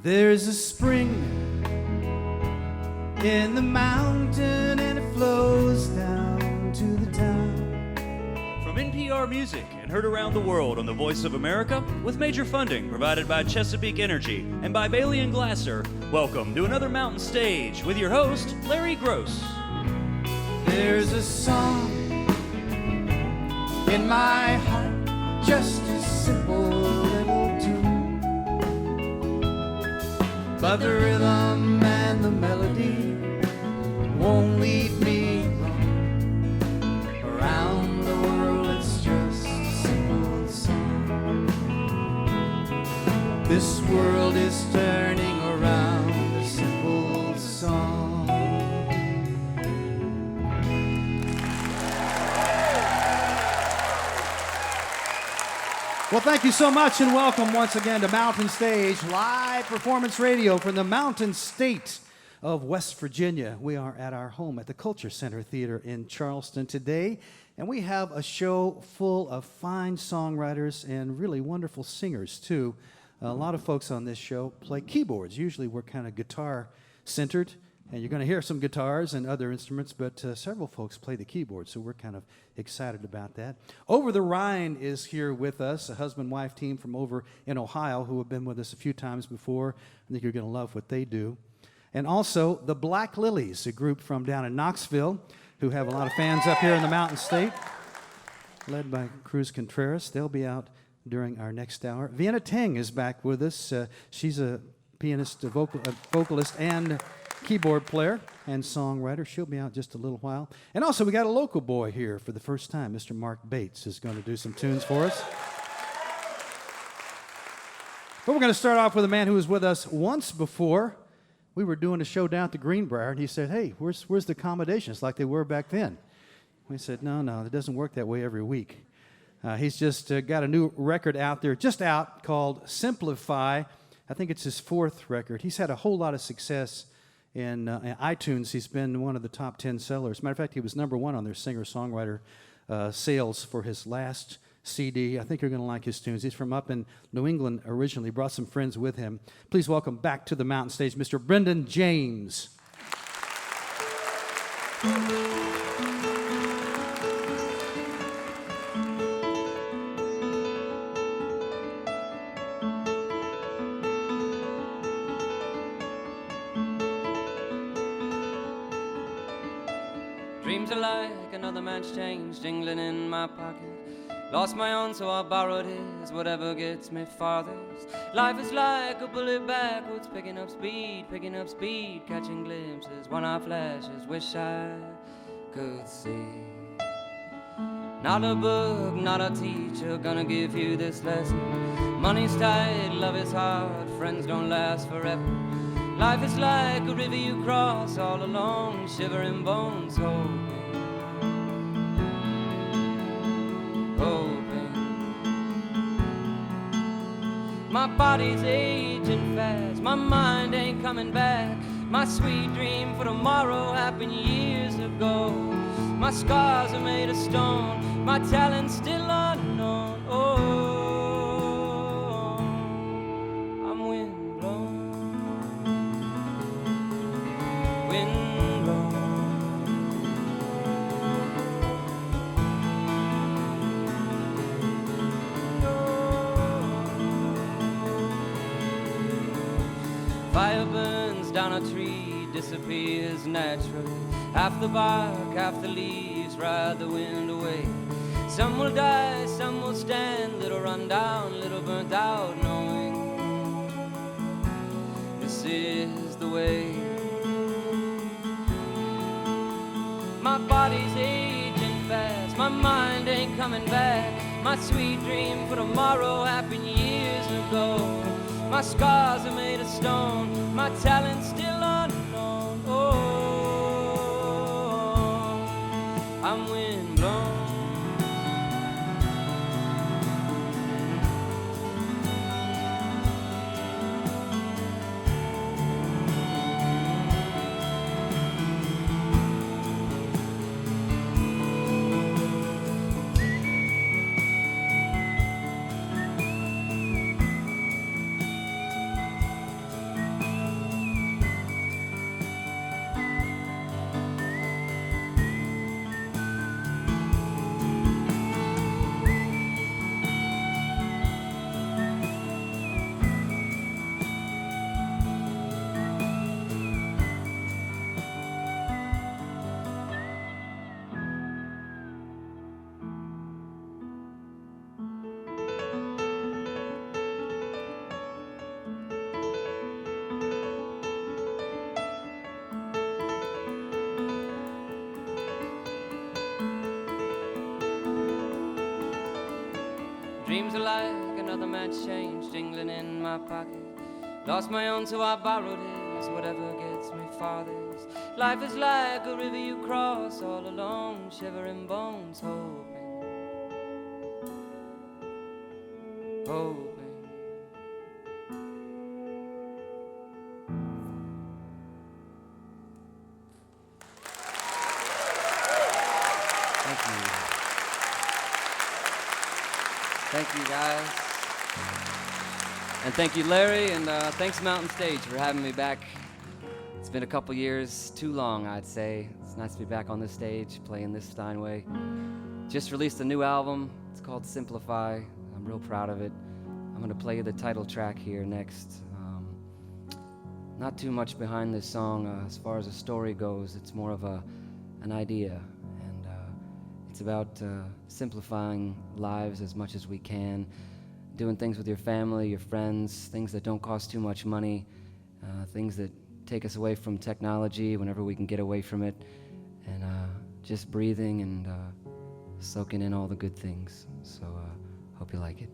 There's a spring in the mountain and it flows down to the town. From NPR Music and heard around the world on the Voice of America, with major funding provided by Chesapeake Energy and by Bailey and Glasser, welcome to another Mountain Stage with your host, Larry Gross. There's a song in my heart, just a simple little tune, but the rhythm and the melody won't lead me wrong. Around the world it's just a simple song. This world is turning around a simple song. Well, thank you so much and welcome once again to Mountain Stage, live performance radio from the Mountain State of West Virginia. We are at our home at the Culture Center Theater in Charleston today, and we have a show full of fine songwriters and really wonderful singers, too. A lot of folks on this show play keyboards. Usually we're kind of guitar-centered, and you're going to hear some guitars and other instruments, but several folks play the keyboard, so we're kind of excited about that. Over the Rhine is here with us, a husband-wife team from over in Ohio who have been with us a few times before. I think you're going to love what they do. And also the Black Lillies, a group from down in Knoxville who have a lot of fans up here in the Mountain State, led by Cruz Contreras. They'll be out during our next hour. Vienna Teng is back with us. She's a pianist, a vocalist, and keyboard player and songwriter. She'll be out just a little while. And also, we got a local boy here for the first time. Mr. Mark Bates is going to do some tunes for us. But we're going to start off with a man who was with us once before. We were doing a show down at the Greenbrier, and he said, "Hey, where's the accommodations like they were back then?" We said, no, it doesn't work that way every week. He's just got a new record out there, just out, called Simplify. I think it's his fourth record. He's had a whole lot of success in iTunes. He's been one of the top 10 sellers. Matter of fact, he was number one on their singer-songwriter sales for his last CD. I think you're going to like his tunes. He's from up in New England originally, brought some friends with him. Please welcome back to the Mountain Stage, Mr. Brendan James. Dreams are like another man's change jingling in my pocket. Lost my own, so I borrowed his, whatever gets me farthest. Life is like a bullet backwards, picking up speed, catching glimpses, one-eye flashes, wish I could see. Not a book, not a teacher, gonna give you this lesson. Money's tight, love is hard, friends don't last forever. Life is like a river you cross all alone, shivering bones, hoping. My body's aging fast, my mind ain't coming back. My sweet dream for tomorrow happened years ago. My scars are made of stone, my talent's still unknown. Oh, I'm windblown, windblown. Fire burns down a tree, disappears naturally. Half the bark, half the leaves ride the wind away. Some will die, some will stand, little run down, little burnt out, knowing this is the way. My body's aging fast, my mind ain't coming back. My sweet dream for tomorrow happened years ago. My scars are made of stone, my talent's still unknown. Oh, I'm windblown. dreams are like another man's change jingling in my pocket. Lost my own, so I borrowed his. Whatever gets me farthest. Life is like a river you cross all alone, shivering bones, hoping, hoping. Thank you. Thank you, guys. And thank you, Larry, and thanks Mountain Stage for having me back. It's been a couple years, too long, I'd say. It's nice to be back on this stage, playing this Steinway. Just released a new album. It's called Simplify. I'm real proud of it. I'm going to play you the title track here next. Not too much behind this song. As far as the story goes, it's more of an idea. And it's about simplifying lives as much as we can, doing things with your family, your friends, things that don't cost too much money, things that take us away from technology whenever we can get away from it, and just breathing and soaking in all the good things. So hope you like it.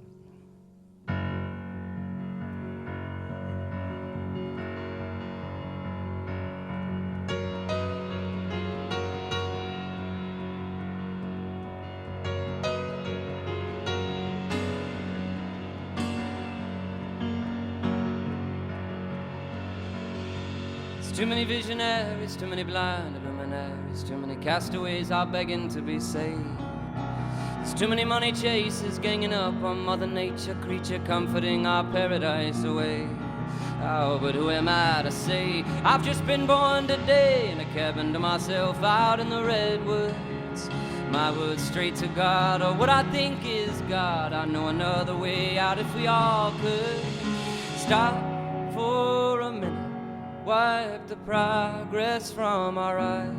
Too many visionaries, too many blind luminaries, too many castaways are begging to be saved. There's too many money chasers ganging up on Mother Nature, creature comforting our paradise away. Oh, but who am I to say? I've just been born today in a cabin to myself out in the redwoods. My words straight to God, or what I think is God. I know another way out if we all could stop for a minute, wipe the progress from our eyes,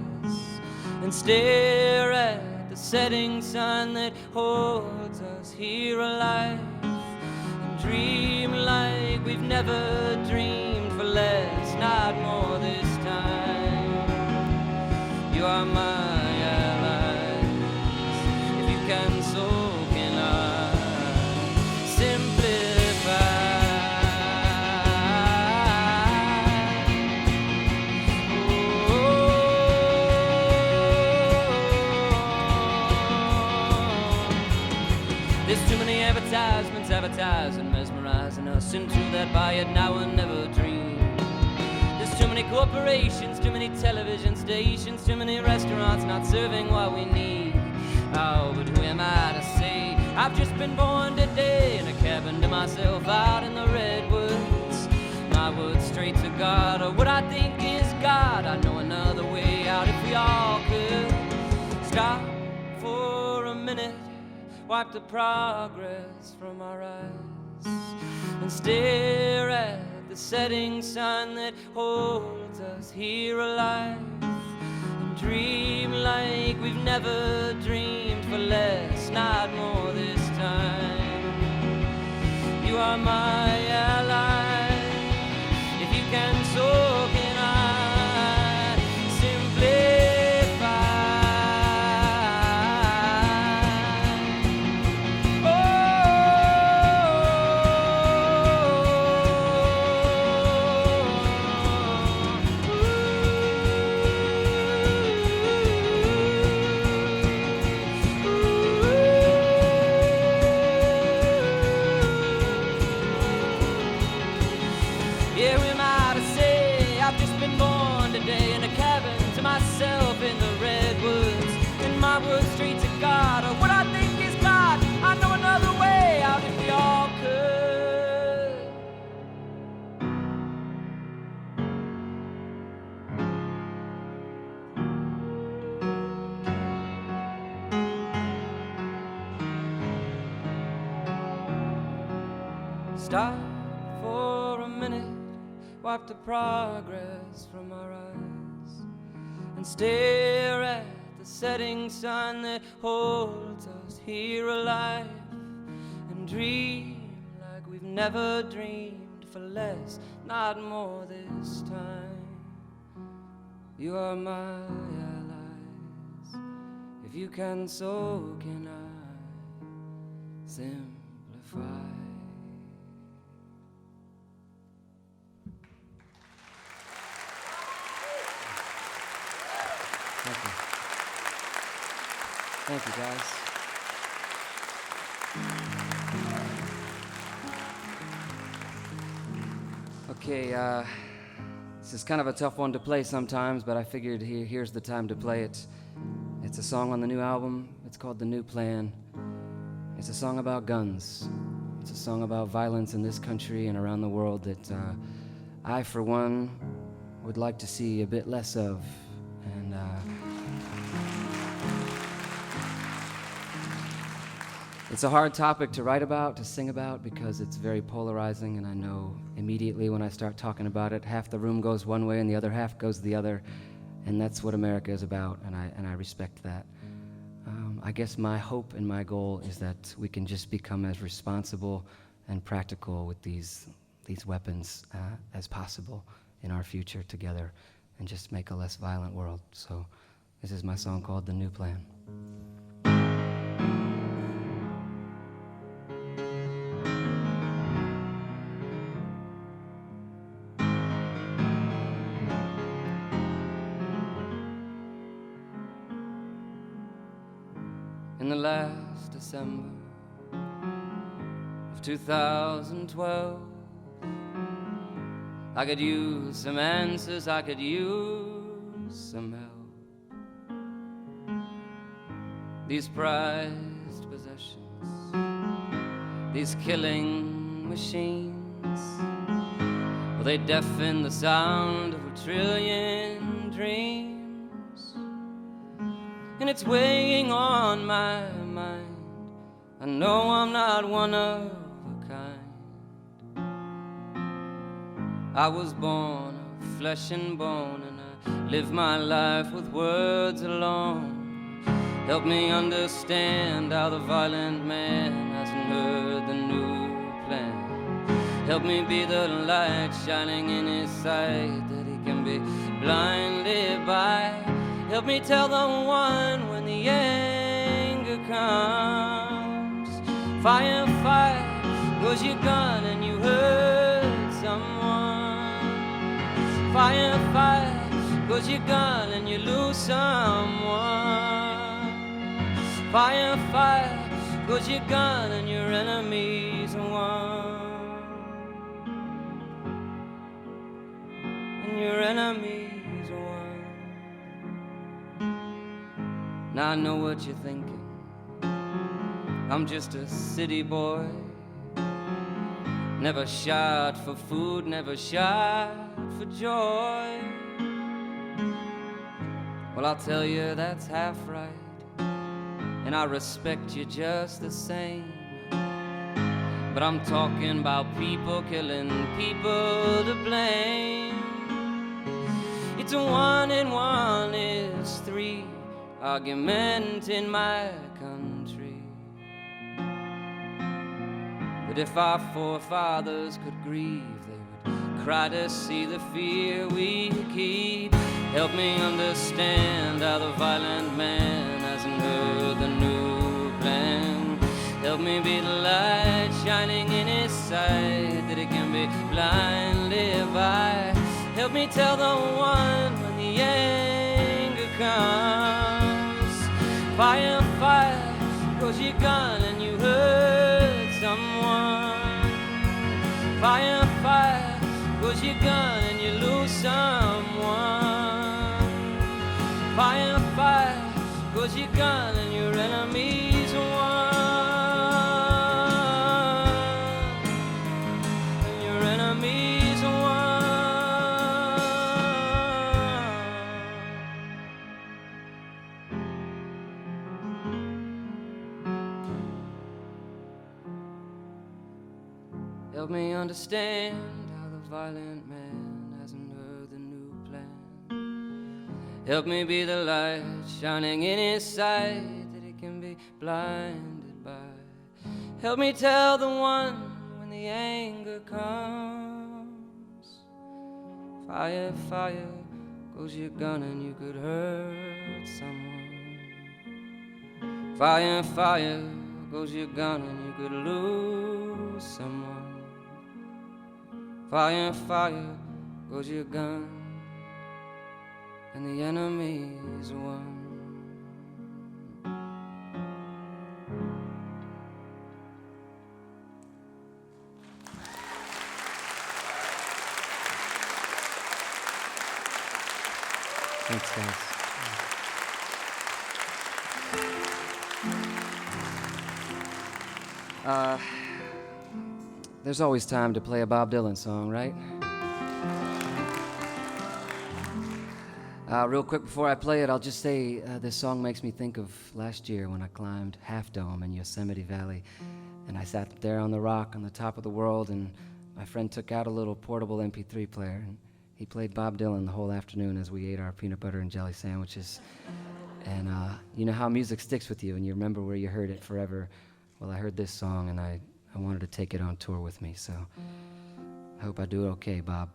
and stare at the setting sun that holds us here alive, and dream like we've never dreamed for less, not more this time. You are my allies. If you can, so can I. Simplify. Advertising, mesmerizing us into that buy it now and never dream. There's too many corporations, too many television stations, too many restaurants not serving what we need. Oh, but who am I to say? I've just been born today in a cabin to myself out in the redwoods. My words straight to God, or what I think is God. I know another way out if we all could stop for a minute, wipe the progress from our eyes, and stare at the setting sun that holds us here alive, and dream like we've never dreamed for less, not more this time. You are my ally. If you can, so can I. Simply myself in the redwoods, and my words straight to God, or what I think is God. I know another way out if we all could. Stop for a minute, wipe the progress from our eyes, and stare at the setting sun that holds us here alive, and dream like we've never dreamed for less, not more this time. You are my allies. If you can, so can I. Simplify. Thank you. Thank you, guys. Okay, this is kind of a tough one to play sometimes, but I figured here's the time to play it. It's a song on the new album. It's called The New Plan. It's a song about guns. It's a song about violence in this country and around the world that I, for one, would like to see a bit less of. And it's a hard topic to write about, to sing about, because it's very polarizing, and I know immediately when I start talking about it, half the room goes one way and the other half goes the other, and that's what America is about, and I respect that. I guess my hope and my goal is that we can just become as responsible and practical with these weapons as possible in our future together, and just make a less violent world. So this is my song called The New Plan. In the last December of 2012, I could use some answers, I could use some help. These prized possessions, these killing machines, well, they deafen the sound of a trillion dreams. And it's weighing on my mind. I know I'm not one of a kind. I was born of flesh and bone, and I live my life with words alone. Help me understand how the violent man hasn't heard the new plan. Help me be the light shining in his sight that he can be blinded by. Help me tell the one when the anger comes. Fire, fire, goes your gun and you hurt someone. Fire, fire, goes your gun and you lose someone. Fire, fire, goes your gun and your enemy's won. And your enemy's won. Now I know what you're thinking. I'm just a city boy, never shot for food, never shot for joy. Well, I'll tell you that's half right, and I respect you just the same. But I'm talking about people killing people to blame. It's a 1 and 1 is 3 argument in my country. But if our forefathers could grieve, they would cry to see the fear we keep. Help me understand how the violent man hasn't heard the new plan. Help me be the light shining in his sight that it can be blinded by. Help me tell the one when the anger comes. Fire, fire, goes your gun and you hurt someone. Fire, fire, goes your gun and you lose someone. Fire, fire, goes your gun and your enemy's won. And your enemy's won. Help me understand how the violent man hasn't heard the new plan. Help me be the light shining in his sight that he can be blinded by. Help me tell the one when the anger comes. Fire, fire, goes your gun and you could hurt someone. Fire, fire, goes your gun and you could lose someone. Fire, fire goes your gun, and the enemy's won. Thanks, guys. There's always time to play a Bob Dylan song, right? Real quick before I play it, I'll just say this song makes me think of last year when I climbed Half Dome in Yosemite Valley. And I sat there on the rock on the top of the world, and my friend took out a little portable MP3 player, and he played Bob Dylan the whole afternoon as we ate our peanut butter and jelly sandwiches. And you know how music sticks with you, and you remember where you heard it forever. Well, I heard this song, and I wanted to take it on tour with me, so I hope I do it okay, Bob.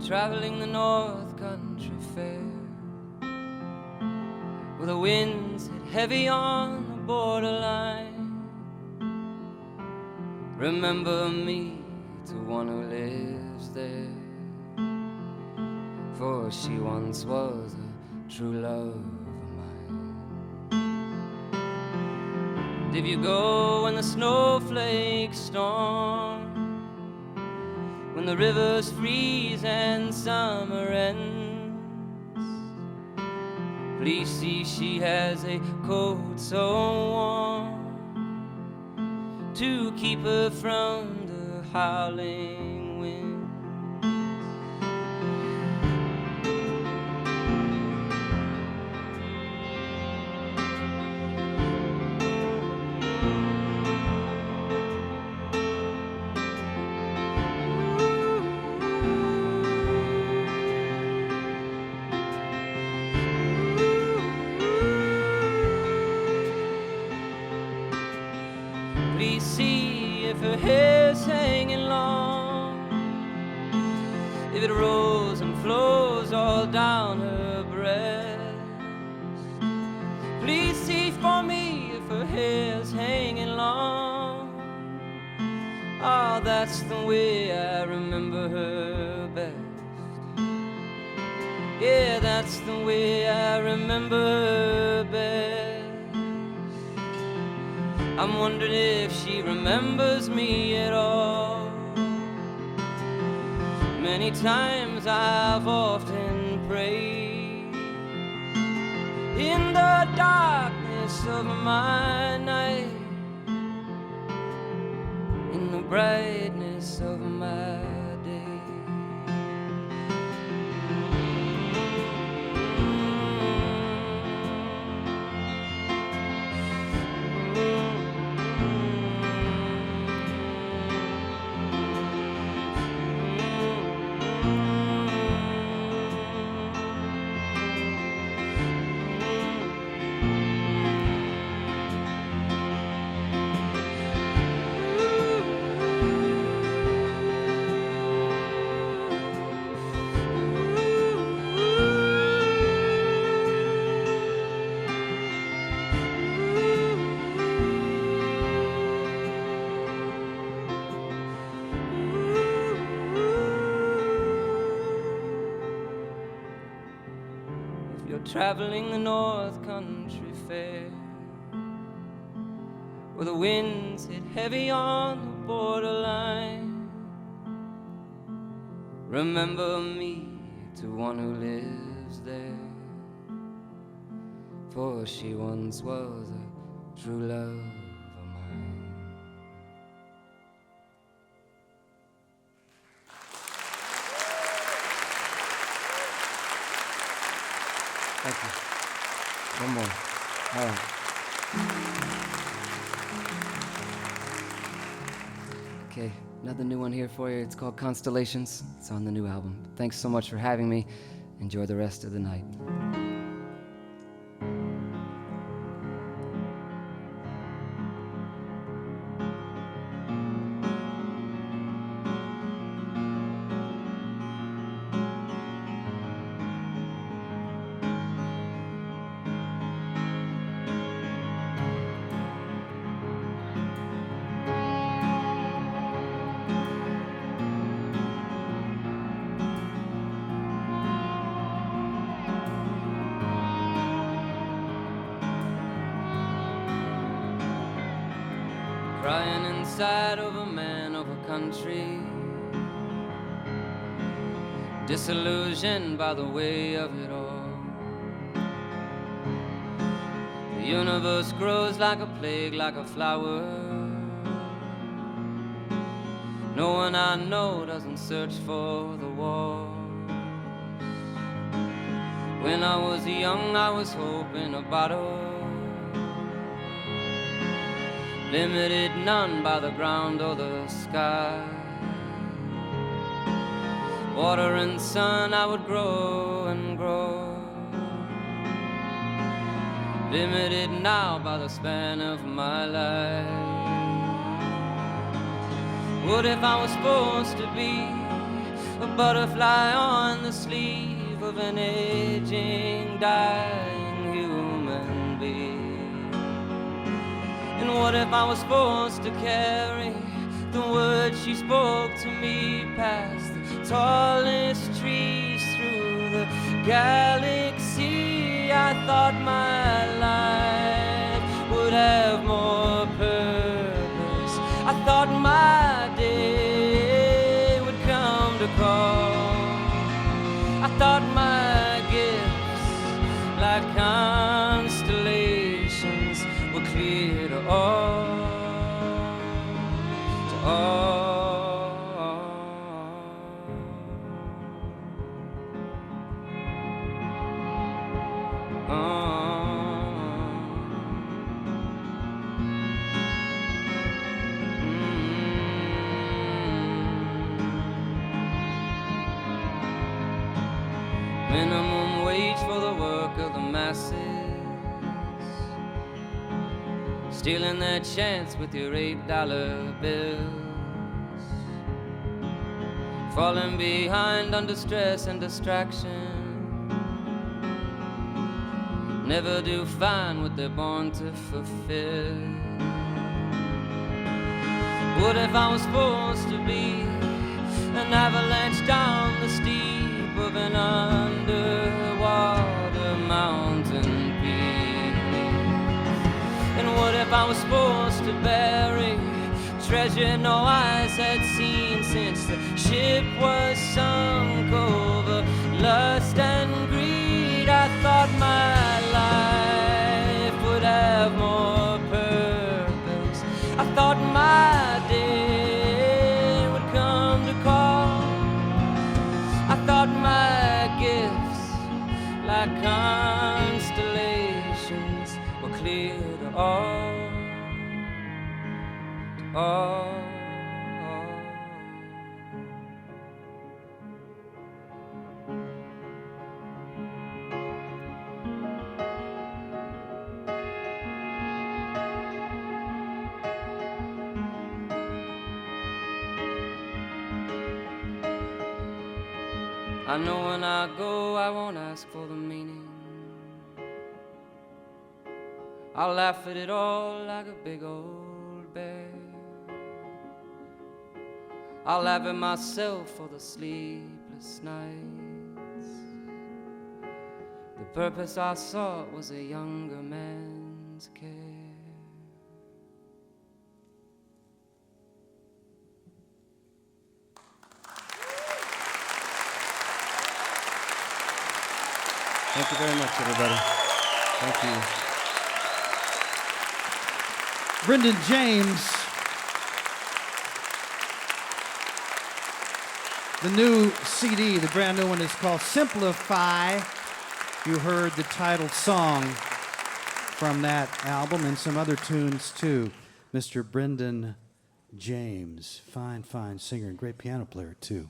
Traveling the North Country Fair, where the winds hit heavy on the borderline, remember me to one who lives there, for she once was a true love of mine. And if you go when the snowflakes storm, when the rivers freeze and summer ends, please see she has a coat so warm to keep her from the howling wind. Please see if her hair's hanging long, if it rolls and flows all down her breast. Please see for me if her hair's hanging long. Oh, that's the way I remember her best. Yeah, that's the way I remember her best. I'm wondering if she remembers me at all. Many times I've often prayed in the darkness of my night, in the brightness of my day. Traveling the North Country Fair, where the winds hit heavy on the borderline, remember me to one who lives there, for she once was a true love of mine. Thank you. One more. All right. Okay, another new one here for you. It's called Constellations. It's on the new album. Thanks so much for having me. Enjoy the rest of the night. Crying inside of a man of a country, disillusioned by the way of it all. The universe grows like a plague, like a flower. No one I know doesn't search for the walls. When I was young, I was hoping a bottle, limited none by the ground or the sky. Water and sun, I would grow and grow, limited now by the span of my life. What if I was supposed to be a butterfly on the sleeve of an aging, dying human being? And what if I was supposed to carry the words she spoke to me past the tallest trees through the galaxy? I thought my life would have more purpose. I thought my day would come to call. I thought my gifts, like constellations, were clear to all, to all. Minimum wage for the work of the masses, stealing their chance with your $8 bills, falling behind under stress and distraction, never do find what they're born to fulfill. What if I was supposed to be an avalanche down the steep of an underwater mountain peak? And what if I was supposed to bury treasure no eyes had seen since the ship was sunk over lust and greed? I thought my life would have more purpose. I thought my day would come to call. I thought my gifts, like constellations, were clear to all, to all. I know when I go, I won't ask for the meaning. I'll laugh at it all like a big old bear. I'll laugh at myself for the sleepless nights. The purpose I sought was a younger man's care. Thank you very much, everybody. Thank you. Brendan James, the new CD, the brand new one, is called Simplify. You heard the title song from that album and some other tunes too. Mr. Brendan James, fine, fine singer and great piano player too.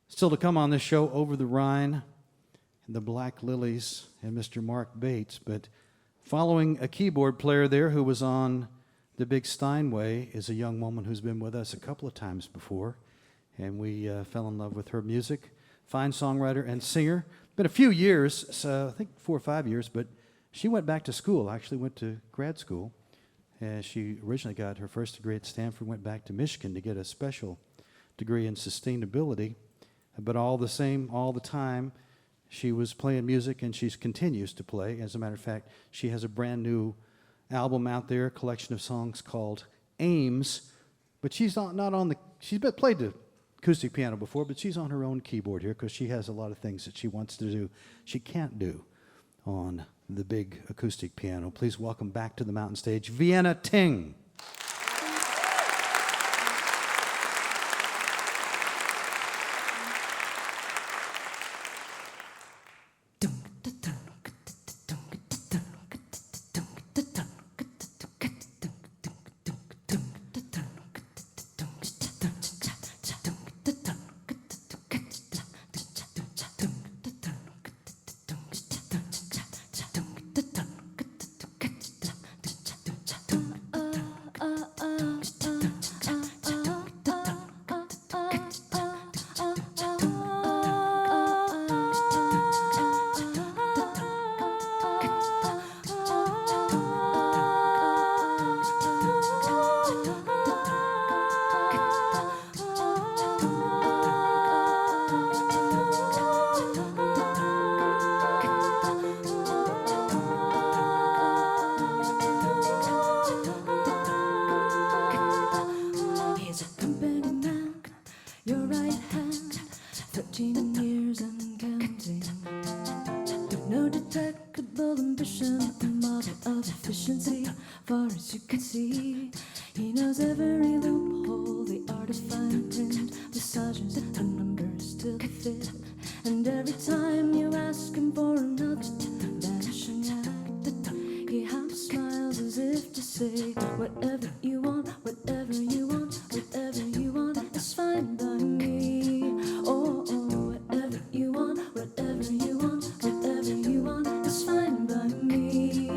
Still to come on this show, Over the Rhine. the Black Lillies and Mr. Mark Bates. But following a keyboard player there who was on the Big Steinway is a young woman who's been with us a couple of times before, and we fell in love with her music. Fine songwriter and singer. Been a few years, so I think 4 or 5 years, but she went back to school, actually went to grad school. She originally got her first degree at Stanford, went back to Michigan to get a special degree in sustainability. But all the same, all the time, she was playing music, and she continues to play. As a matter of fact, she has a brand new album out there, a collection of songs called Ames. But she's not on the, she's played the acoustic piano before, but she's on her own keyboard here because she has a lot of things that she wants to do she can't do on the big acoustic piano. Please welcome back to the mountain stage, Vienna Teng. Far as you can see, he knows every loophole, the art of fine print, massages the numbers till they fit. And every time you ask him for another vanishing act, he half smiles as if to say, whatever you want, whatever you want, whatever you want is fine by me. Oh, oh, whatever you want, whatever you want, whatever you want is fine by me.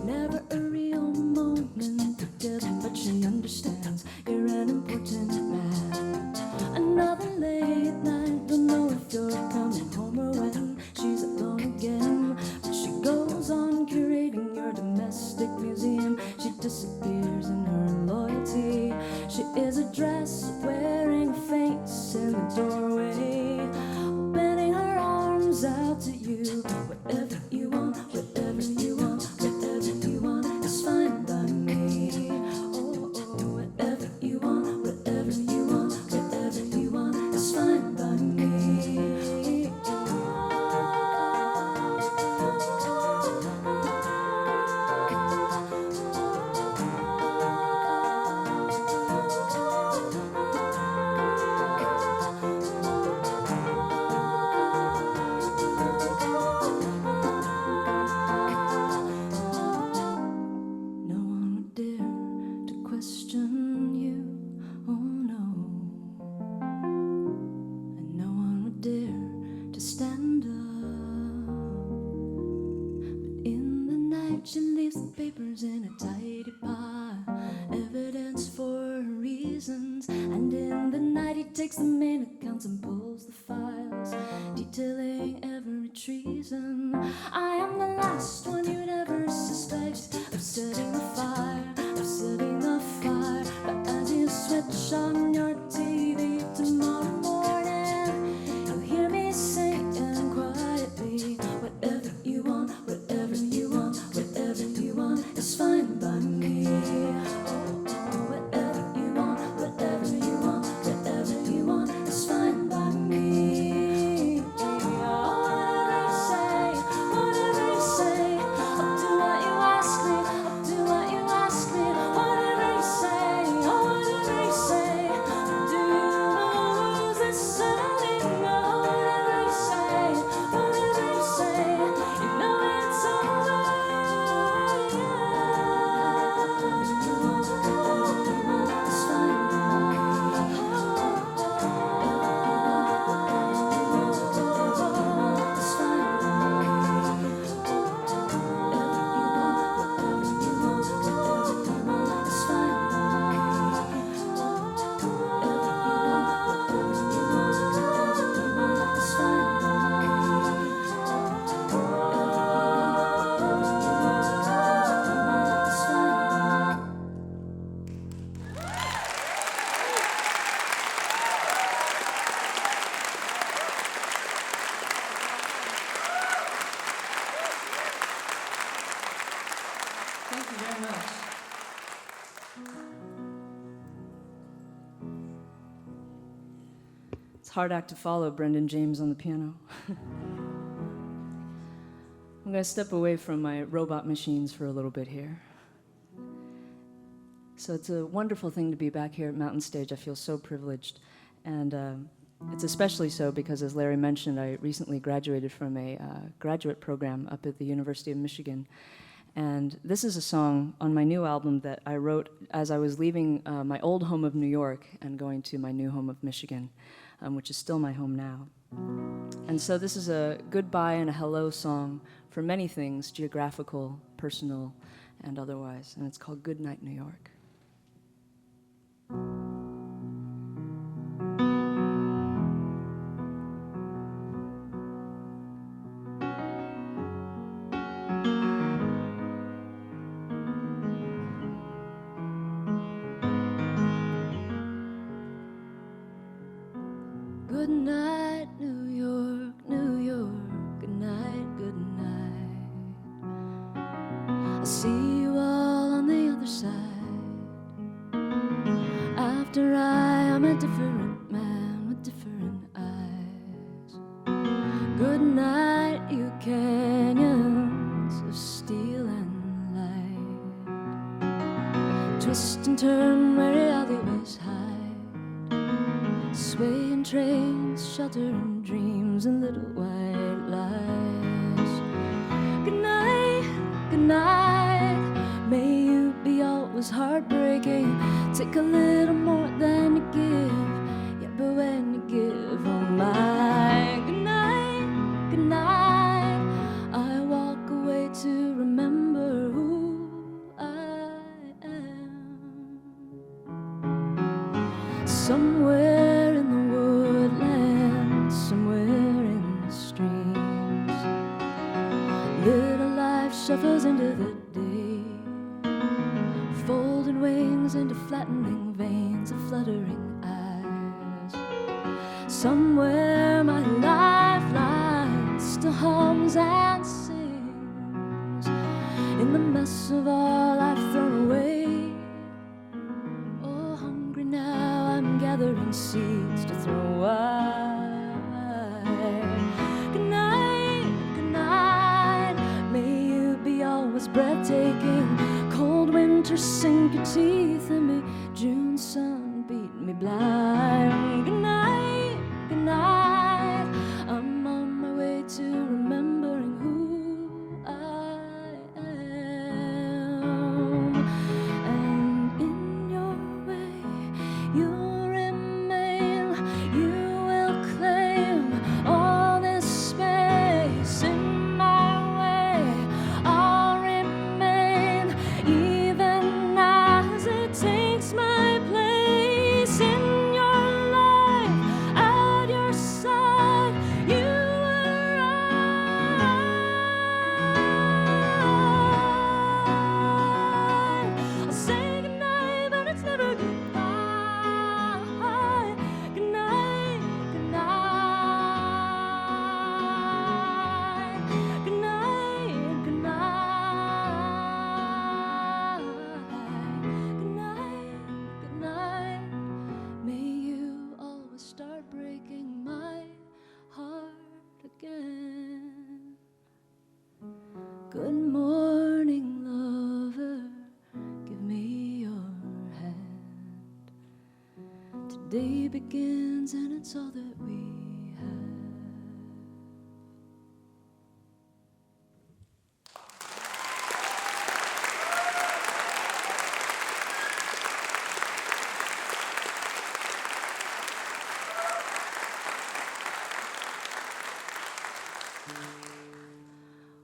Never a real moment together, but she understands you're an important man. Another late night, don't know if you're coming home or when she's alone again. But she goes on curating your domestic museum. She disappears in her loyalty. She is a dress wearing a face in the doorway, opening her arms out to you. Whatever you want, whatever you want, whatever you want is fine by me. Oh, oh, whatever you want, whatever you want, whatever you want is fine by me. No one would dare to question you, oh no. And no one would dare to stand up. But in the night she leaves the papers in a tidy pile, evidence for her reasons. And in the night he takes the main accounts and pulls the files, detailing every treason. I am the last one you'd ever suspect of setting the fire, of setting the fire. But as you switch on your TV tomorrow morning, you'll hear me saying quietly, whatever you want, whatever you want, whatever you want is fine by me. Oh, oh, whatever you want, whatever you want, whatever you want is fine by me. Whatever you say, whatever It's a hard act to follow, Brendan James on the piano. I'm going to step away from my robot machines for a little bit here. So it's a wonderful thing to be back here at Mountain Stage. I feel so privileged. And it's especially so because, as Larry mentioned, I recently graduated from a graduate program up at the University of Michigan. And this is a song on my new album that I wrote as I was leaving my old home of New York and going to my new home of Michigan, which is still my home now. And so this is a goodbye and a hello song for many things, geographical, personal, and otherwise. And it's called Good Night, New York. Good night, New York, New York. Good night, good night. I'll see you all on the other side. After I am a different man with different eyes. Good night, you canyons of steel and light. Twist and turn where alleyways hide. Swaying trains, sheltering dreams and little white lies. Good night, good night. May you be always heartbreaking. Take a little more than you give. Yeah, but when you give, oh my. Good night, good night. I walk away to remember who I am. Somewhere in the woodlands, somewhere in the streams, little life shuffles into the day, folding wings into flattening veins of fluttering eyes. Somewhere my lifeline still hums and sings in the mess of all I've thrown away. Oh, hungry now, I'm gathering seeds to throw wide. Good night, good night. May you be always breathtaking. Cold winter sink your teeth in me. June sun beat me blind. Good night, good night. I'm on my way to remembering who I am. And in your way, you'll remain. You will claim all this space in my way. I'll remain, even as it takes my place in your life. At your side, you arrive. I'll say goodnight, but it's never goodbye. Good night, good night. Good night, good night. Good night, good night. May you always start breaking my heart again. Good morning, lover. Give me your hand. Today begins and it's all that we have.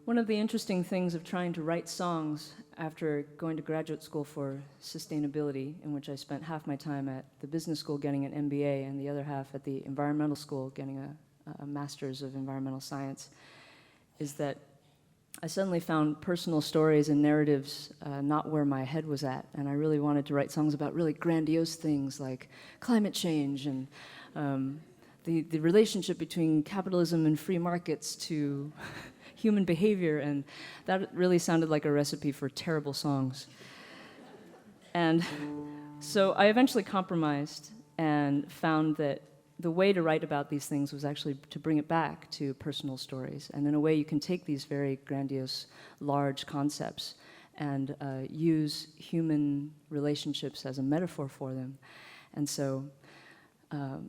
One of the interesting things of trying to write songs after going to graduate school for sustainability, in which I spent half my time at the business school getting an MBA and the other half at the environmental school getting a master's of environmental science, is that I suddenly found personal stories and narratives not where my head was at, and I really wanted to write songs about really grandiose things like climate change and the relationship between capitalism and free markets to human behavior, and that really sounded like a recipe for terrible songs. And so I eventually compromised and found that the way to write about these things was actually to bring it back to personal stories. And in a way, you can take these very grandiose, large concepts and use human relationships as a metaphor for them. And so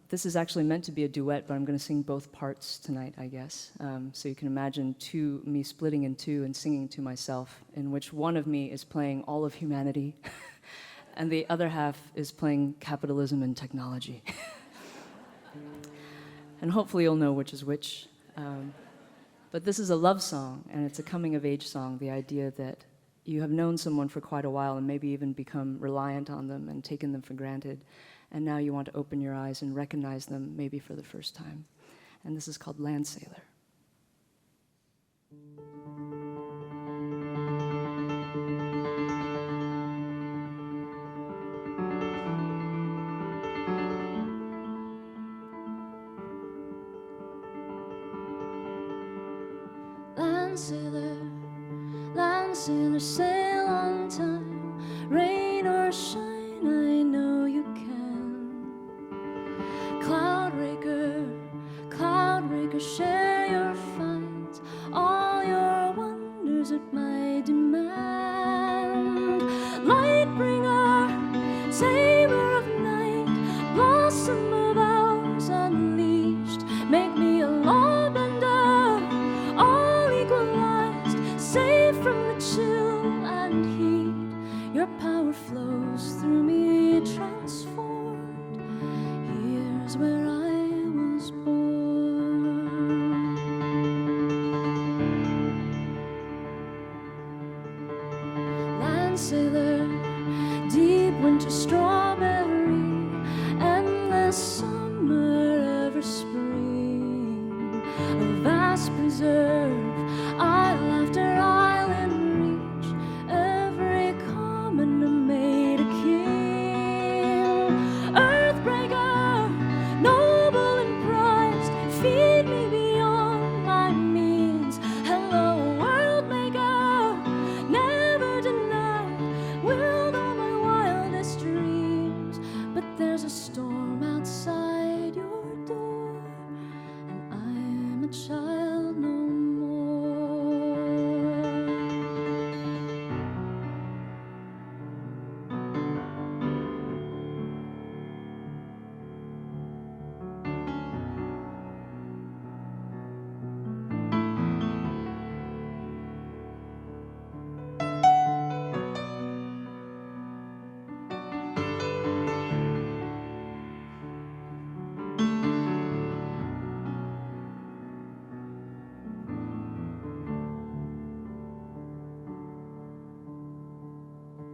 this is actually meant to be a duet, but I'm going to sing both parts tonight, I guess. So you can imagine me splitting in two and singing to myself, in which one of me is playing all of humanity, and the other half is playing capitalism and technology. And hopefully you'll know which is which. But this is a love song, and it's a coming-of-age song, the idea that you have known someone for quite a while and maybe even become reliant on them and taken them for granted, and now you want to open your eyes and recognize them maybe for the first time. And this is called Land Sailor. Land sailor, sail on time, rain or shine, I know you can. Cloud raker, share your finds, all your wonders at my demand. Light bringer, saber of night, blossom of hours unleashed, make me a lawbender, all equalized, safe from the chill and heat. Your power flows through me, transformed. Here's where I was born. Land sailor, deep winter strawberry, endless summer, ever spring. A vast preserve, isle after isle in reach, every commoner made a king. Earthbreaker, noble and prized, feed me beyond my means. Hello, world maker, never denied, willed all my wildest dreams. But there's a storm outside your door, and I'm a child no more.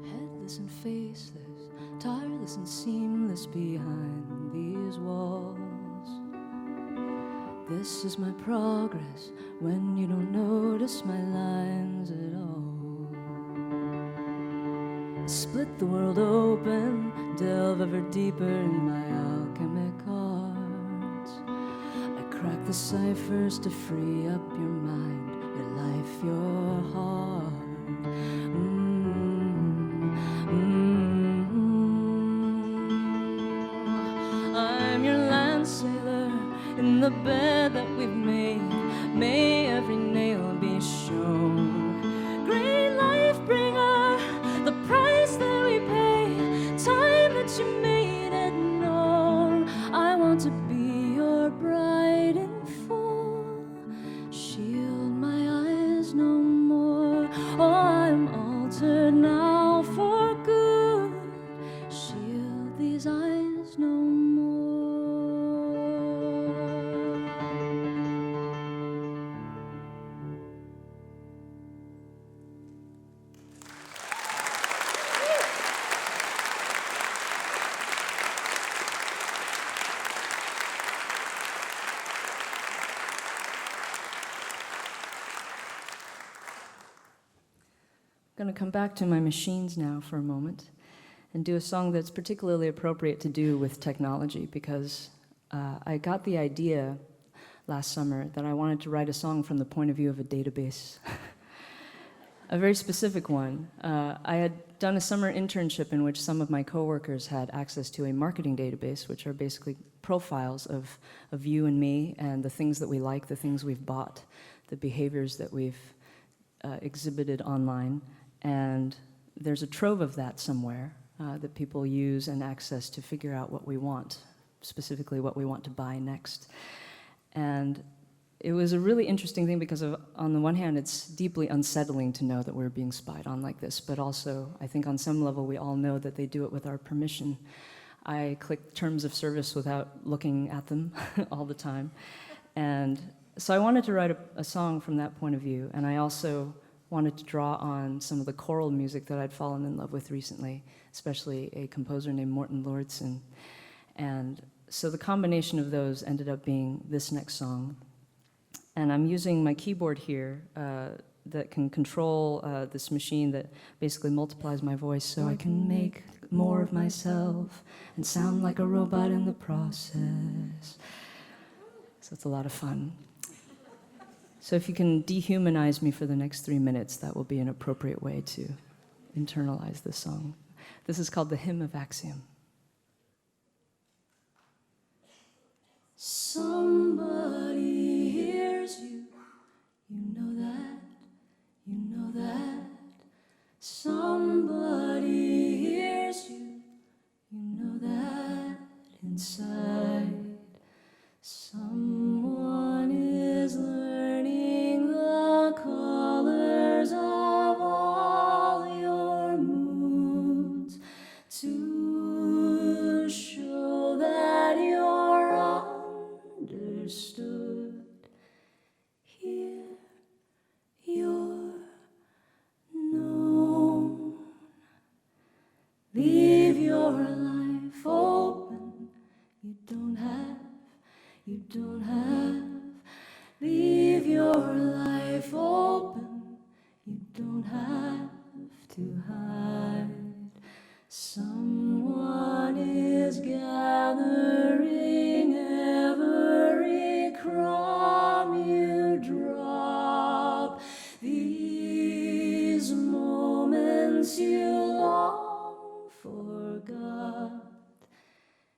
Headless and faceless, tireless and seamless behind these walls. This is my progress when you don't notice my lines at all. Split the world open, delve ever deeper in my alchemic arts. I crack the ciphers to free up your mind, your life, your heart. I'm your land sailor in the bed that we've made. May every nail be shown. Great life bringer, the price that we pay, time that you made it known. I want to be your bride in full. Shield my eyes no more. Oh, I'm altered now for good. Shield these eyes no more. I'm going to come back to my machines now for a moment and do a song that's particularly appropriate to do with technology, because I got the idea last summer that I wanted to write a song from the point of view of a database. A very specific one. I had done a summer internship in which some of my coworkers had access to a marketing database, which are basically profiles of you and me and the things that we like, the things we've bought, the behaviors that we've exhibited online. And there's a trove of that somewhere that people use and access to figure out what we want, specifically what we want to buy next. And it was a really interesting thing because on the one hand, it's deeply unsettling to know that we're being spied on like this, but also, I think on some level, we all know that they do it with our permission. I click terms of service without looking at them all the time. And so I wanted to write a song from that point of view, and I also wanted to draw on some of the choral music that I'd fallen in love with recently, especially a composer named Morten Lortzen. And so the combination of those ended up being this next song. And I'm using my keyboard here that can control this machine that basically multiplies my voice so I can make more of myself and sound like a robot in the process. So it's a lot of fun. So if you can dehumanize me for the next 3 minutes, that will be an appropriate way to internalize this song. This is called the Hymn of Axiom. Somebody hears you, you know that. Somebody hears you, you know that inside. Someone is learning the colors of all your moods to show that you're understood. Here you're known. Leave your life open. You don't have. Leave your life open. You don't have to hide. Someone is gathering every crumb you drop. These moments you long forgot.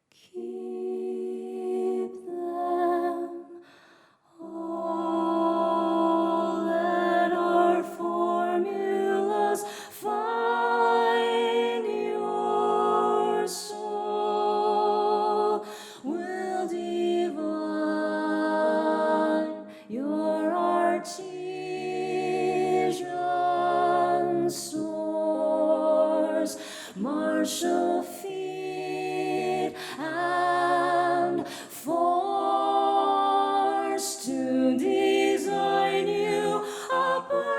Keep them all that are formulas. Find your soul will divine your artesian source. Martial feet and force to design you a perfect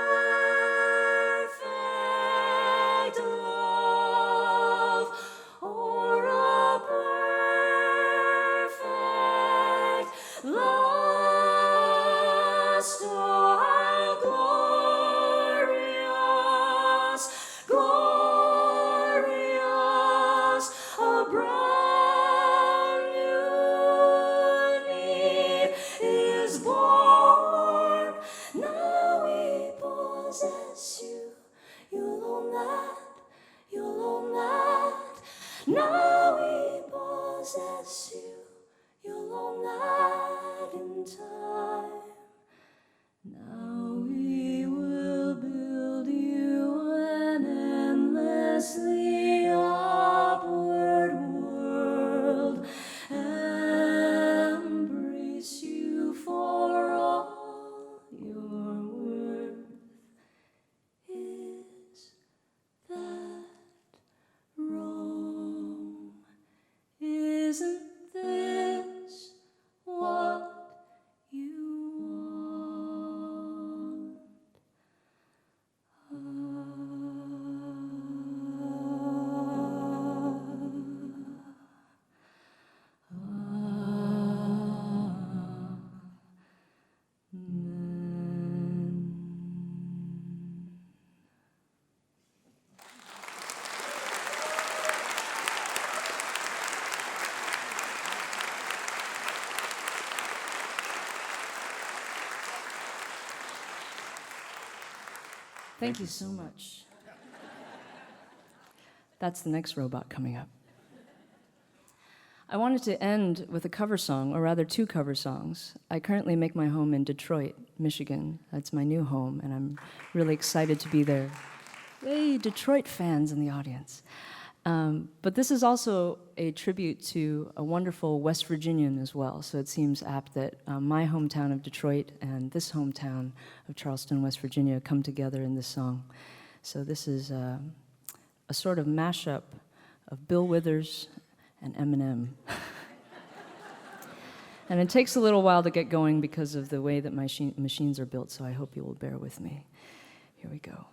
love or a perfect lust. Oh, how glorious, glorious, a brand new need is born. Now we possess you. You'll own that. You'll own that. Now we possess you. You'll own that in time. Now we will build you an endlessly upward world. Embrace you for all your worth. Is that wrong? Isn't this what you Thank you so much. That's the next robot coming up. I wanted to end with a cover song, or rather two cover songs. I currently make my home in Detroit, Michigan. That's my new home, and I'm really excited to be there. Yay, Detroit fans in the audience. But this is also a tribute to a wonderful West Virginian as well, so it seems apt that my hometown of Detroit and this hometown of Charleston, West Virginia come together in this song. So this is a sort of mashup of Bill Withers and Eminem. And it takes a little while to get going because of the way that my machines are built, so I hope you will bear with me. Here we go.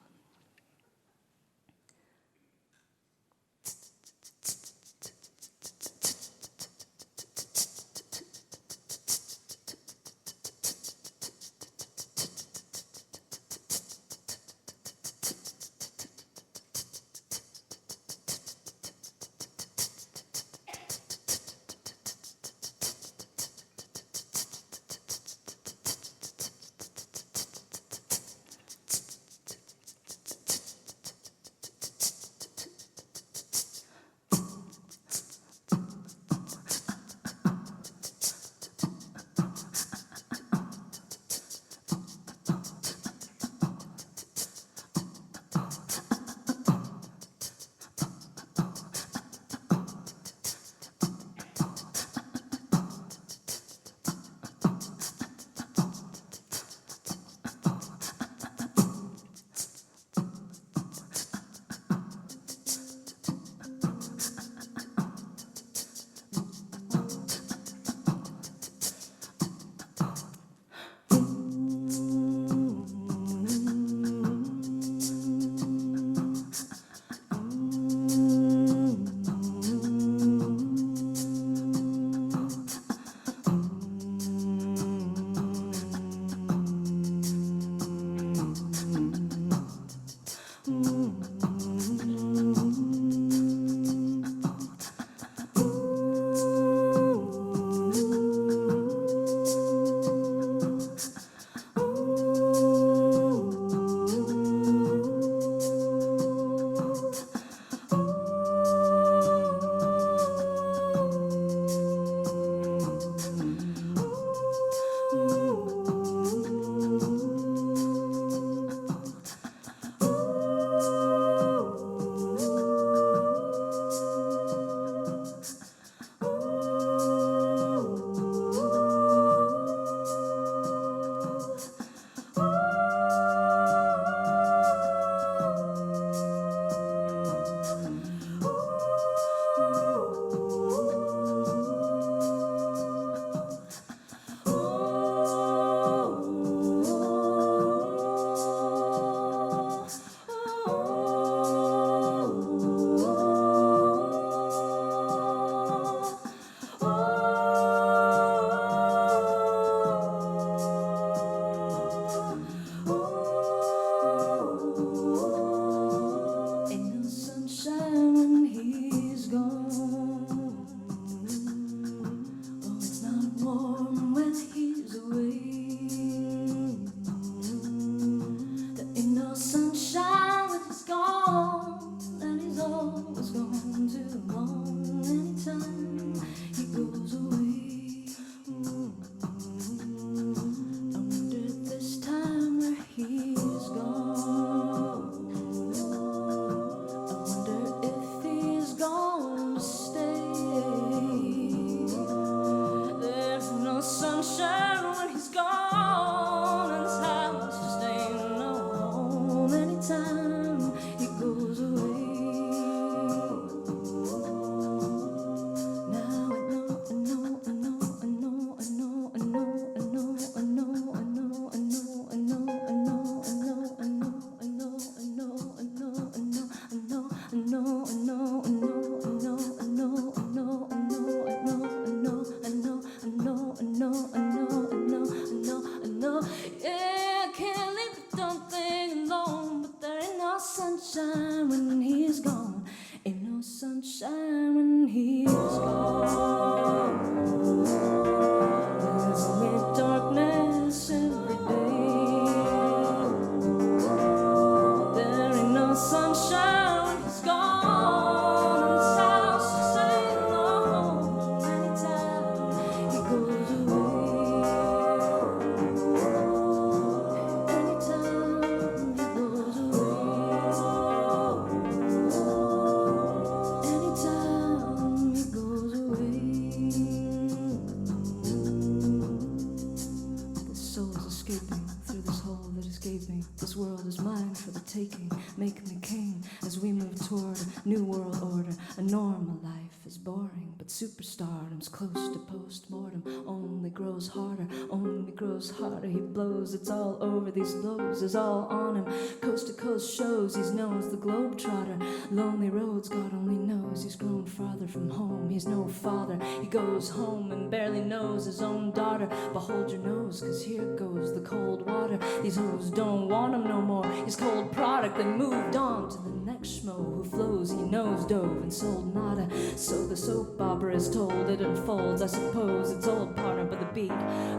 make me king as we move toward a new world order. A normal life is boring, but superstardom's close to postmortem. Only grows harder, only grows harder. He blows, it's all over, these blows is all on him. Coast to coast shows, he's known as the globetrotter. Lonely roads, God only knows. He's grown farther from home, he's no father. He goes home and barely knows his own daughter. But hold your nose, cause here goes the cold water. These hoes don't want him no more, his cold product. They moved on to the next schmo who flows. He nose dove and sold nada. So the soap opera is told, it unfolds. I suppose it's old, partner, but the beat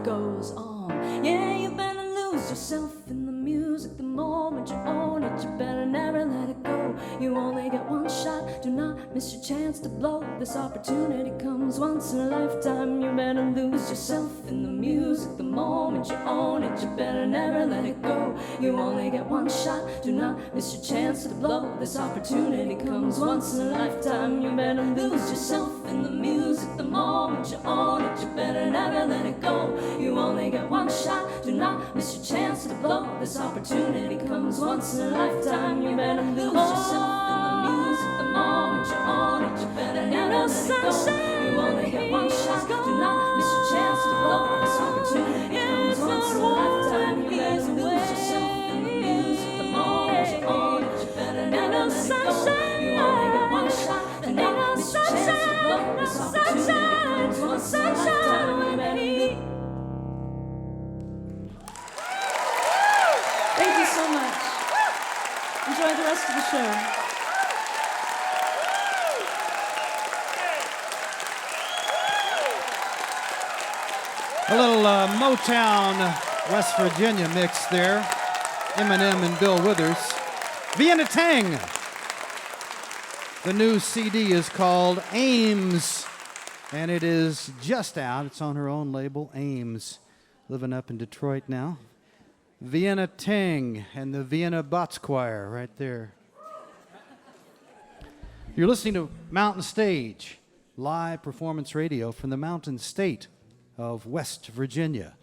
goes on. Yeah, you better lose yourself in the music. The moment you own it, you better never let it go. You only get one shot, do not miss your chance to blow. This opportunity comes once in a lifetime. You better lose yourself in the music. The moment you own it, you better never let it go. You only get one shot, do not miss your chance to blow. This opportunity comes once in a lifetime. You better lose yourself in the music. The moment you own it, you better never let it go. You only get one shot, do not miss your chance to blow. This opportunity comes once in a lifetime. You better lose yourself in the music. The moment you own it, you better never let it go. You only get one shot, do not miss your chance to blow. This opportunity comes once in a lifetime. You better lose yourself in the music. The moment you own it, you better never let it go. You only get one shot, do not miss your chance to blow. This opportunity comes once in a lifetime. You better lose. Thank you so much. Enjoy the rest of the show. A little Motown, West Virginia mix there. Eminem and Bill Withers. Vienna Teng. The new CD is called Ames, and it is just out. It's on her own label, Ames. Living up in Detroit now. Vienna Teng and the Vienna Bots Choir right there. You're listening to Mountain Stage, live performance radio from the Mountain State of West Virginia.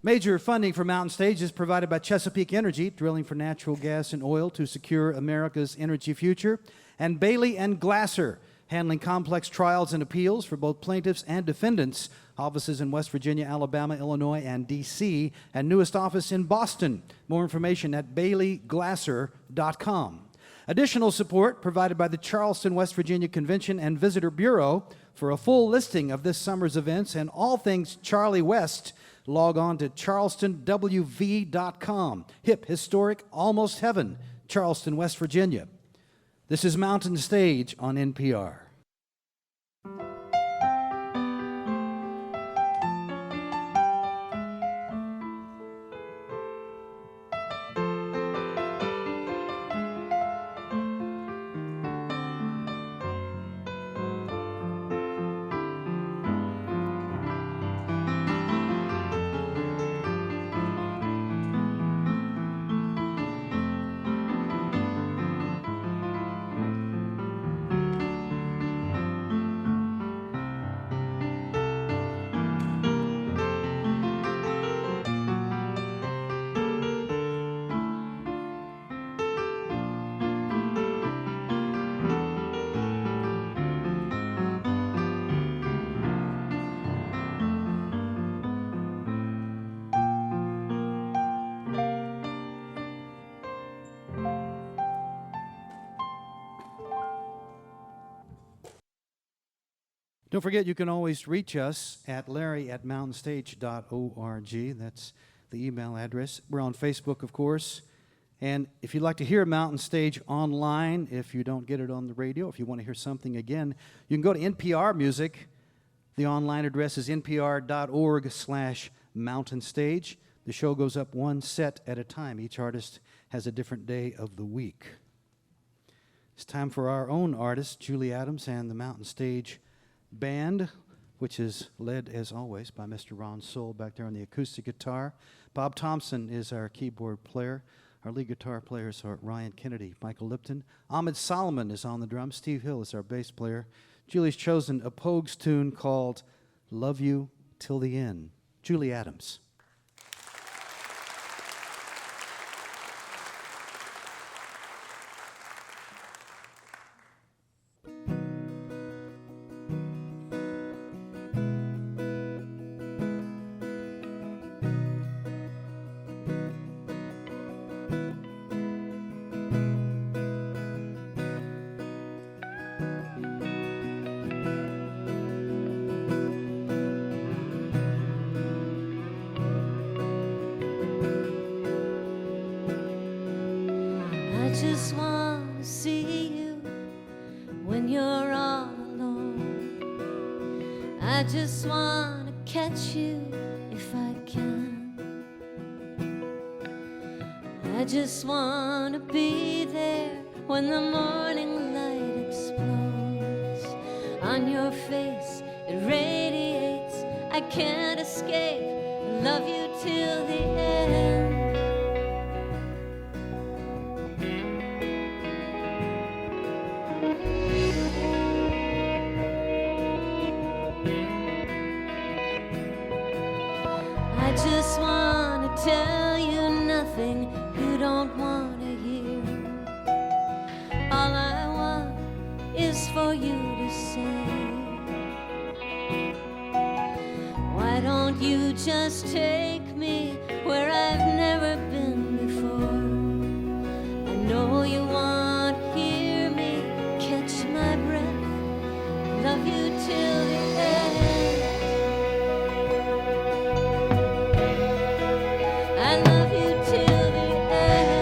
Major funding for Mountain Stage is provided by Chesapeake Energy, drilling for natural gas and oil to secure America's energy future, and Bailey and Glasser, handling complex trials and appeals for both plaintiffs and defendants. Offices in West Virginia, Alabama, Illinois, and D.C., and newest office in Boston. More information at baileyglasser.com. Additional support provided by the Charleston, West Virginia Convention and Visitor Bureau. For a full listing of this summer's events and all things Charlie West, log on to charlestonwv.com. Hip, historic, almost heaven, Charleston, West Virginia. This is Mountain Stage on NPR. Don't forget, you can always reach us at larry@mountainstage.org. That's the email address. We're on Facebook, of course. And if you'd like to hear Mountain Stage online, if you don't get it on the radio, if you want to hear something again, you can go to NPR Music. The online address is npr.org/mountainstage. The show goes up one set at a time. Each artist has a different day of the week. It's time for our own artist, Julie Adams, and the Mountain Stage Band, which is led, as always, by Mr. Ron Soule back there on the acoustic guitar. Bob Thompson is our keyboard player. Our lead guitar players are Ryan Kennedy, Michael Lipton. Ahmed Solomon is on the drums. Steve Hill is our bass player. Julie's chosen a Pogues tune called Love You Till the End. Julie Adams. I just want to see you when you're all alone. I just want to catch you if I can. I just want to be there when the morning light explodes. On your face it radiates, I can't escape. I love you till the end. I just want to tell you nothing you don't want to hear. All I want is for you to say, why don't you just take me where I've never been before? I know you want to hear me catch my breath. Love you till the end. I love you till the end.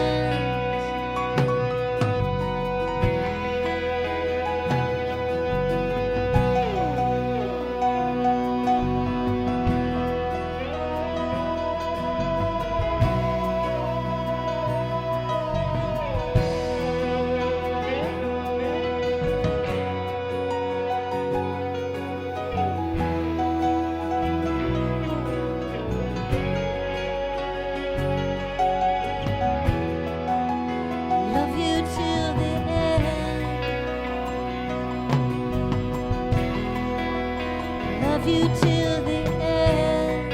Love you till the end. Love you till the end.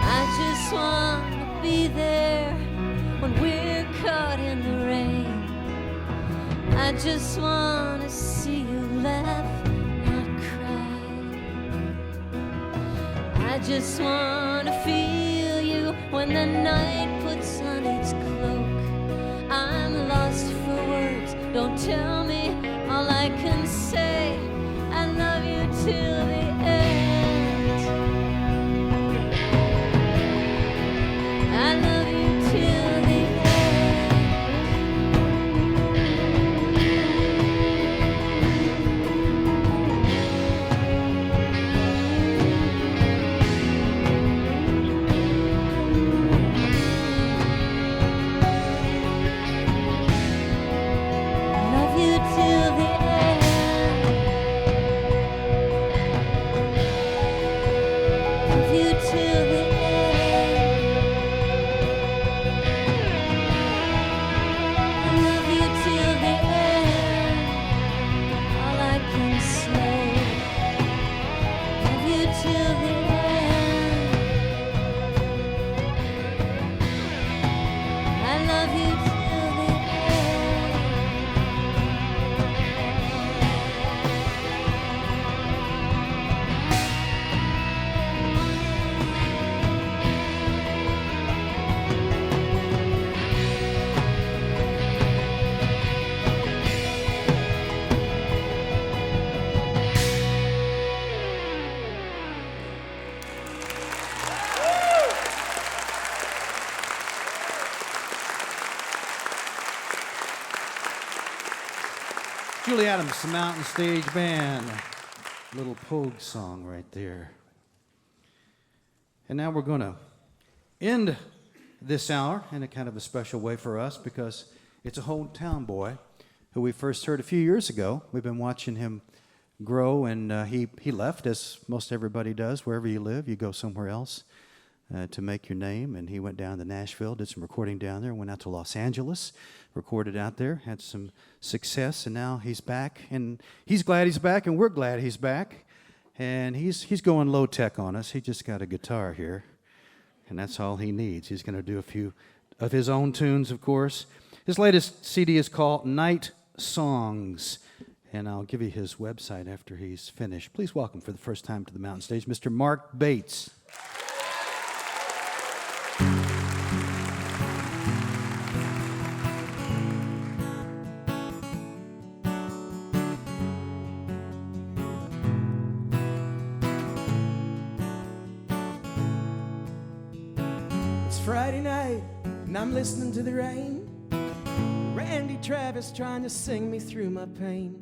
I just want to be there when we're caught in the rain. I just want to see you laugh, not cry. I just want to feel you when the night puts on its cloak. I'm lost for words, don't tell me all I can say. I love you till the end. I love you till the end. Love you till the end. Love you till the end. I love you till the end. All I can say. Love you till the end. I love you till the end. Julie Adams, the Mountain Stage Band. Little Pogue song right there. And now we're going to end this hour in a kind of a special way for us because it's a hometown boy who we first heard a few years ago. We've been watching him grow, and he left, as most everybody does. Wherever you live, you go somewhere else to make your name. And he went down to Nashville, did some recording down there, went out to Los Angeles, recorded out there, had some success, and now he's back. And he's glad he's back, and we're glad he's back. And he's going low tech on us. He just got a guitar here, and that's all he needs. He's going to do a few of his own tunes, of course. His latest CD is called Night Songs, and I'll give you his website after he's finished. Please welcome for the first time to the Mountain Stage, Mr. Mark Bates. Friday night, and I'm listening to the rain. Randy Travis trying to sing me through my pain.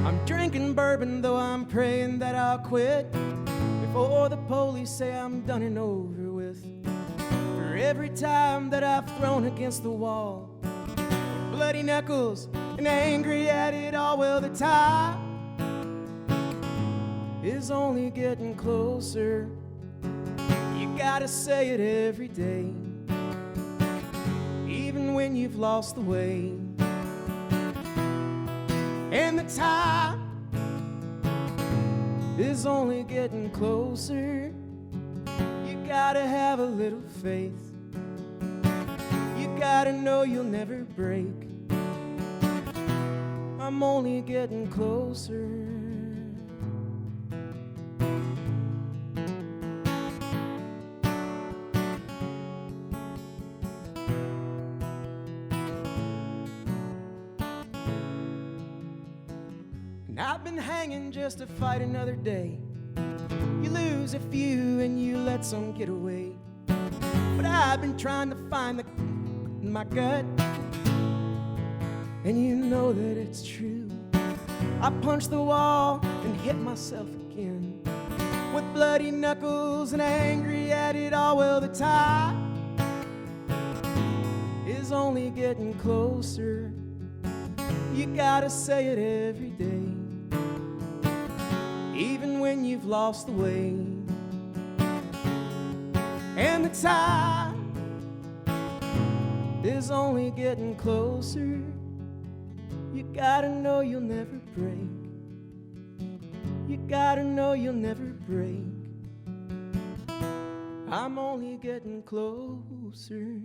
I'm drinking bourbon, though I'm praying that I'll quit before the police say I'm done and over with. For every time that I've thrown against the wall, with bloody knuckles and angry at it all, well, the time is only getting closer. You gotta say it every day, even when you've lost the way. And the time is only getting closer. You gotta have a little faith. You gotta know you'll never break. I'm only getting closer. And I've been hanging just to fight another day. You lose a few and you let some get away. But I've been trying to find the in my gut, and you know that it's true. I punched the wall and hit myself again, with bloody knuckles and angry at it all. Well, the time is only getting closer. You gotta say it every day, even when you've lost the way. And the time is only getting closer. You gotta know you'll never break. You gotta know you'll never break. I'm only getting closer.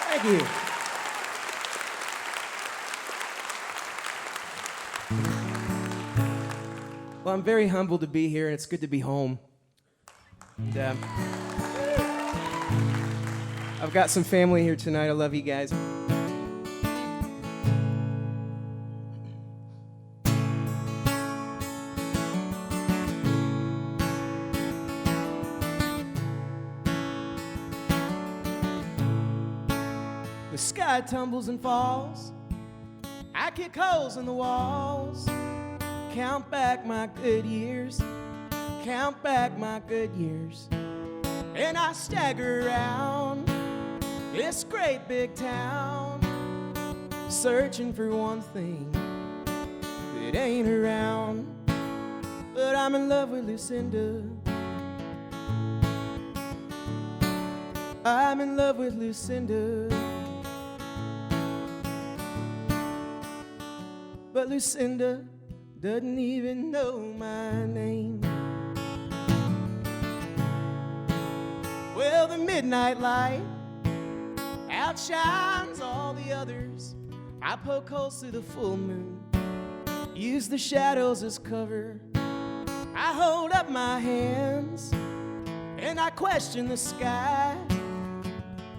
Thank you. Well, I'm very humbled to be here, and it's good to be home. And, I've got some family here tonight. I love you guys. The sky tumbles and falls. I kick holes in the walls. Count back my good years. Count back my good years. And I stagger around this great big town, searching for one thing that ain't around. But I'm in love with Lucinda. I'm in love with Lucinda. But Lucinda doesn't even know my name. Well, the midnight light outshines all the others. I poke holes through the full moon, use the shadows as cover. I hold up my hands and I question the sky.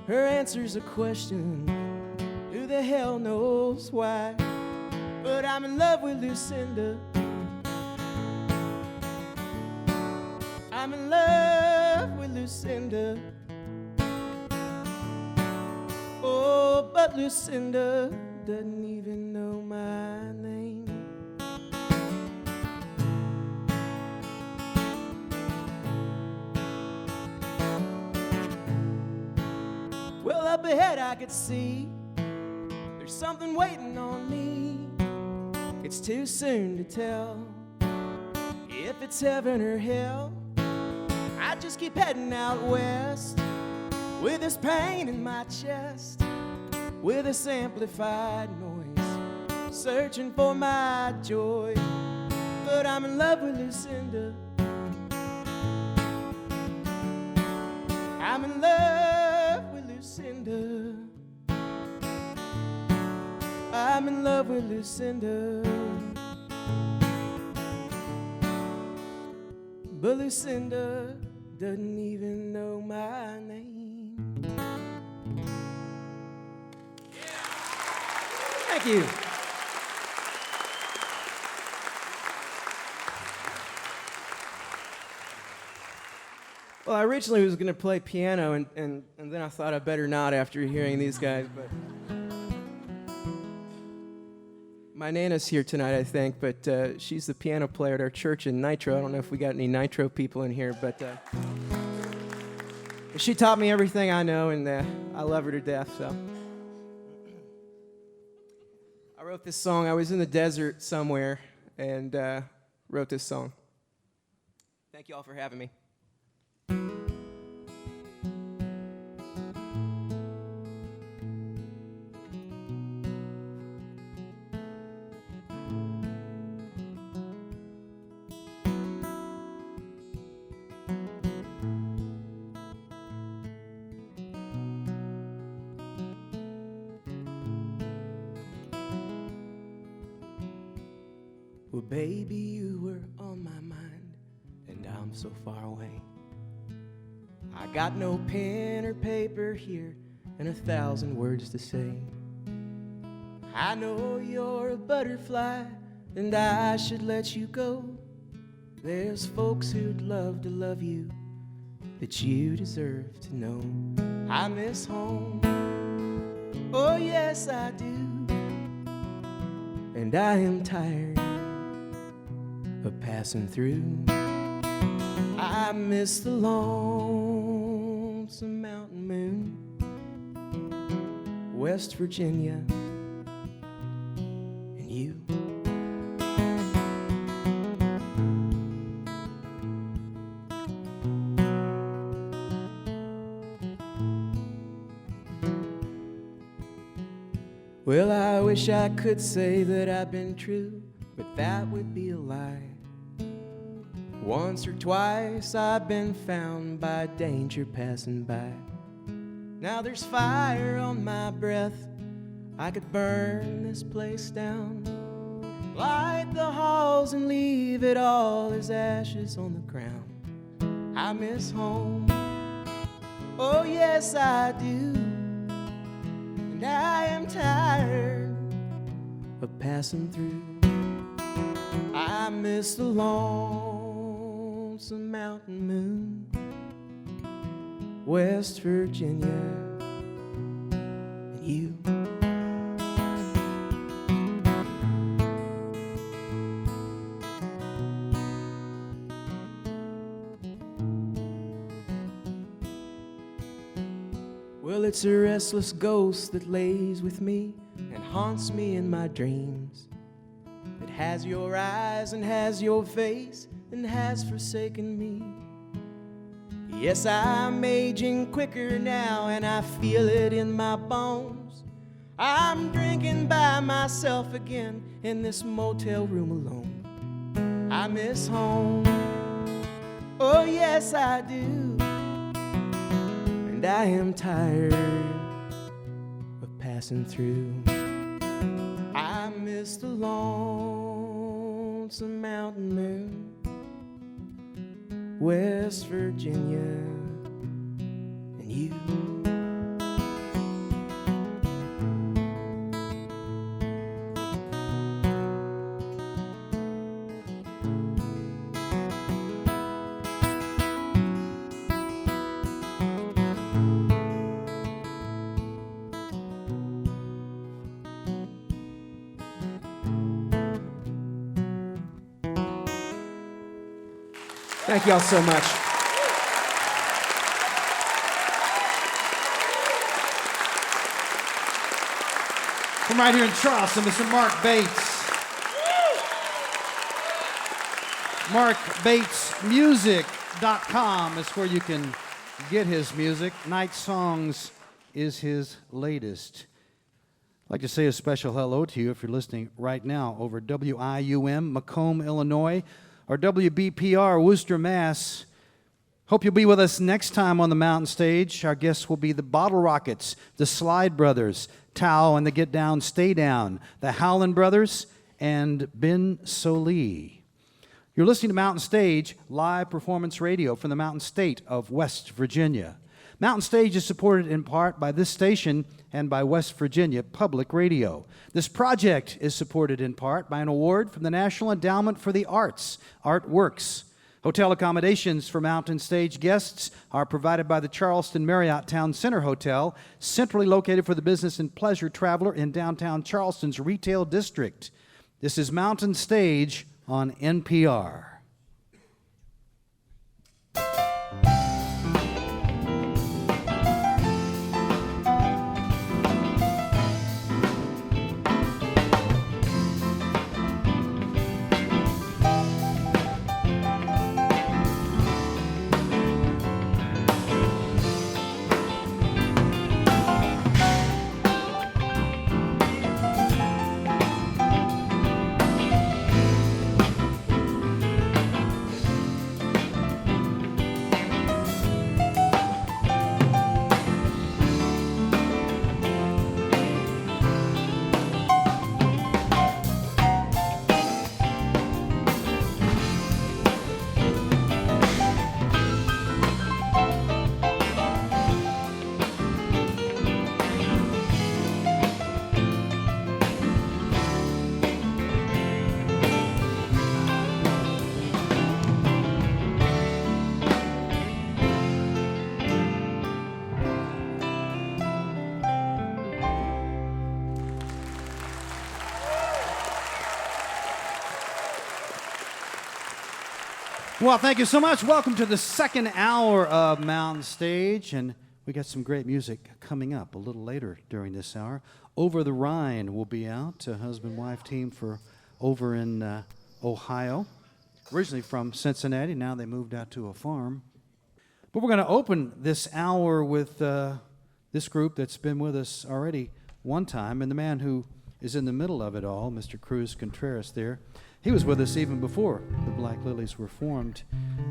Her answer's a question, who the hell knows why? But I'm in love with Lucinda. I'm in love with Lucinda. Oh, but Lucinda doesn't even know my name. Well, up ahead I could see there's something waiting on me. It's too soon to tell if it's heaven or hell. I just keep heading out west with this pain in my chest, with this amplified noise, searching for my joy. But I'm in love with Lucinda. I'm in love with Lucinda. I'm in love with Lucinda. But Lucinda doesn't even know my name. Thank you. Well, I originally was going to play piano, and then I thought I better not after hearing these guys. But my Nana's here tonight, I think, but she's the piano player at our church in Nitro. I don't know if we got any Nitro people in here, but she taught me everything I know, and I love her to death. So I wrote this song. I was in the desert somewhere and wrote this song. Thank you all for having me. Well, baby, you were on my mind, and I'm so far away. I got no pen or paper here, and 1,000 words to say. I know you're a butterfly, and I should let you go. There's folks who'd love to love you, that you deserve to know. I miss home, oh yes I do, and I am tired of passing through. I miss the lonesome mountain moon, West Virginia, and you. Well, I wish I could say that I've been true, but that would be a lie. Once or twice I've been found by danger passing by. Now there's fire on my breath, I could burn this place down, light the halls and leave it all as ashes on the ground. I miss home, oh yes I do, and I am tired of passing through. I miss the lonesome mountain moon, West Virginia, and you. Well, it's a restless ghost that lays with me and haunts me in my dreams. It has your eyes and has your face and has forsaken me. Yes, I'm aging quicker now and I feel it in my bones. I'm drinking by myself again in this motel room alone. I miss home, oh yes I do, and I am tired of passing through. I miss the lonesome mountain moon, West Virginia, and you. Thank you all so much. From right here in Charleston, Mr. Mark Bates. MarkBatesMusic.com is where you can get his music. Night Songs is his latest. I'd like to say a special hello to you if you're listening right now over WIUM, Macomb, Illinois, or WBPR, Worcester, Mass. Hope you'll be with us next time on the Mountain Stage. Our guests will be the Bottle Rockets, the Slide Brothers, Tao and the Get Down, Stay Down, the Howland Brothers, and Ben Solee. You're listening to Mountain Stage, live performance radio from the Mountain State of West Virginia. Mountain Stage is supported in part by this station and by West Virginia Public Radio. This project is supported in part by an award from the National Endowment for the Arts, Artworks. Hotel accommodations for Mountain Stage guests are provided by the Charleston Marriott Town Center Hotel, centrally located for the business and pleasure traveler in downtown Charleston's retail district. This is Mountain Stage on NPR. Well, thank you so much. Welcome to the second hour of Mountain Stage, and we got some great music coming up a little later during this hour. Over the Rhine will be out, a husband-wife team for over in Ohio. Originally from Cincinnati, now they moved out to a farm. But we're going to open this hour with this group that's been with us already one time, and the man who is in the middle of it all, Mr. Cruz Contreras there. He was with us even before the Black Lillies were formed,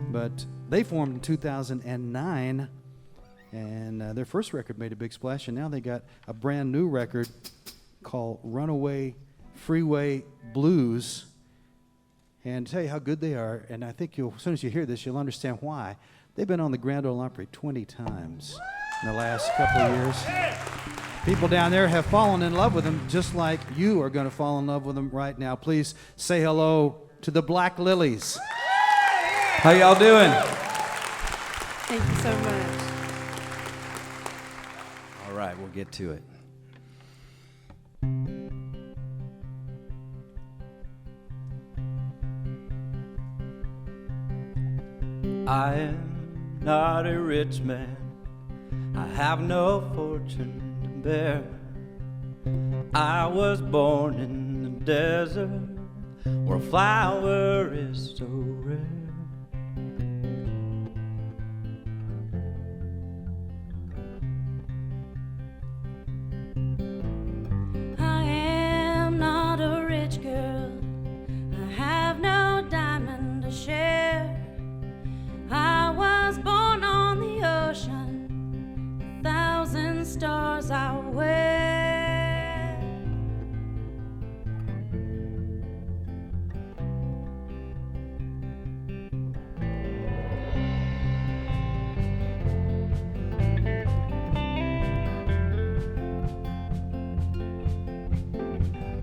but they formed in 2009, and their first record made a big splash, and now they got a brand new record called Runaway Freeway Blues. And to tell you how good they are, and I think as soon as you hear this, you'll understand why. They've been on the Grand Ole Opry 20 times in the last couple of years. People down there have fallen in love with them, just like you are going to fall in love with them right now. Please say hello to the Black Lillies. How y'all doing? Thank you so much. All right, we'll get to it. I am not a rich man. I have no fortune to bear. I was born in the desert where a flower is so rare. I am not a rich girl. I have no diamond to share. I was born on the ocean, 1,000 stars I wear.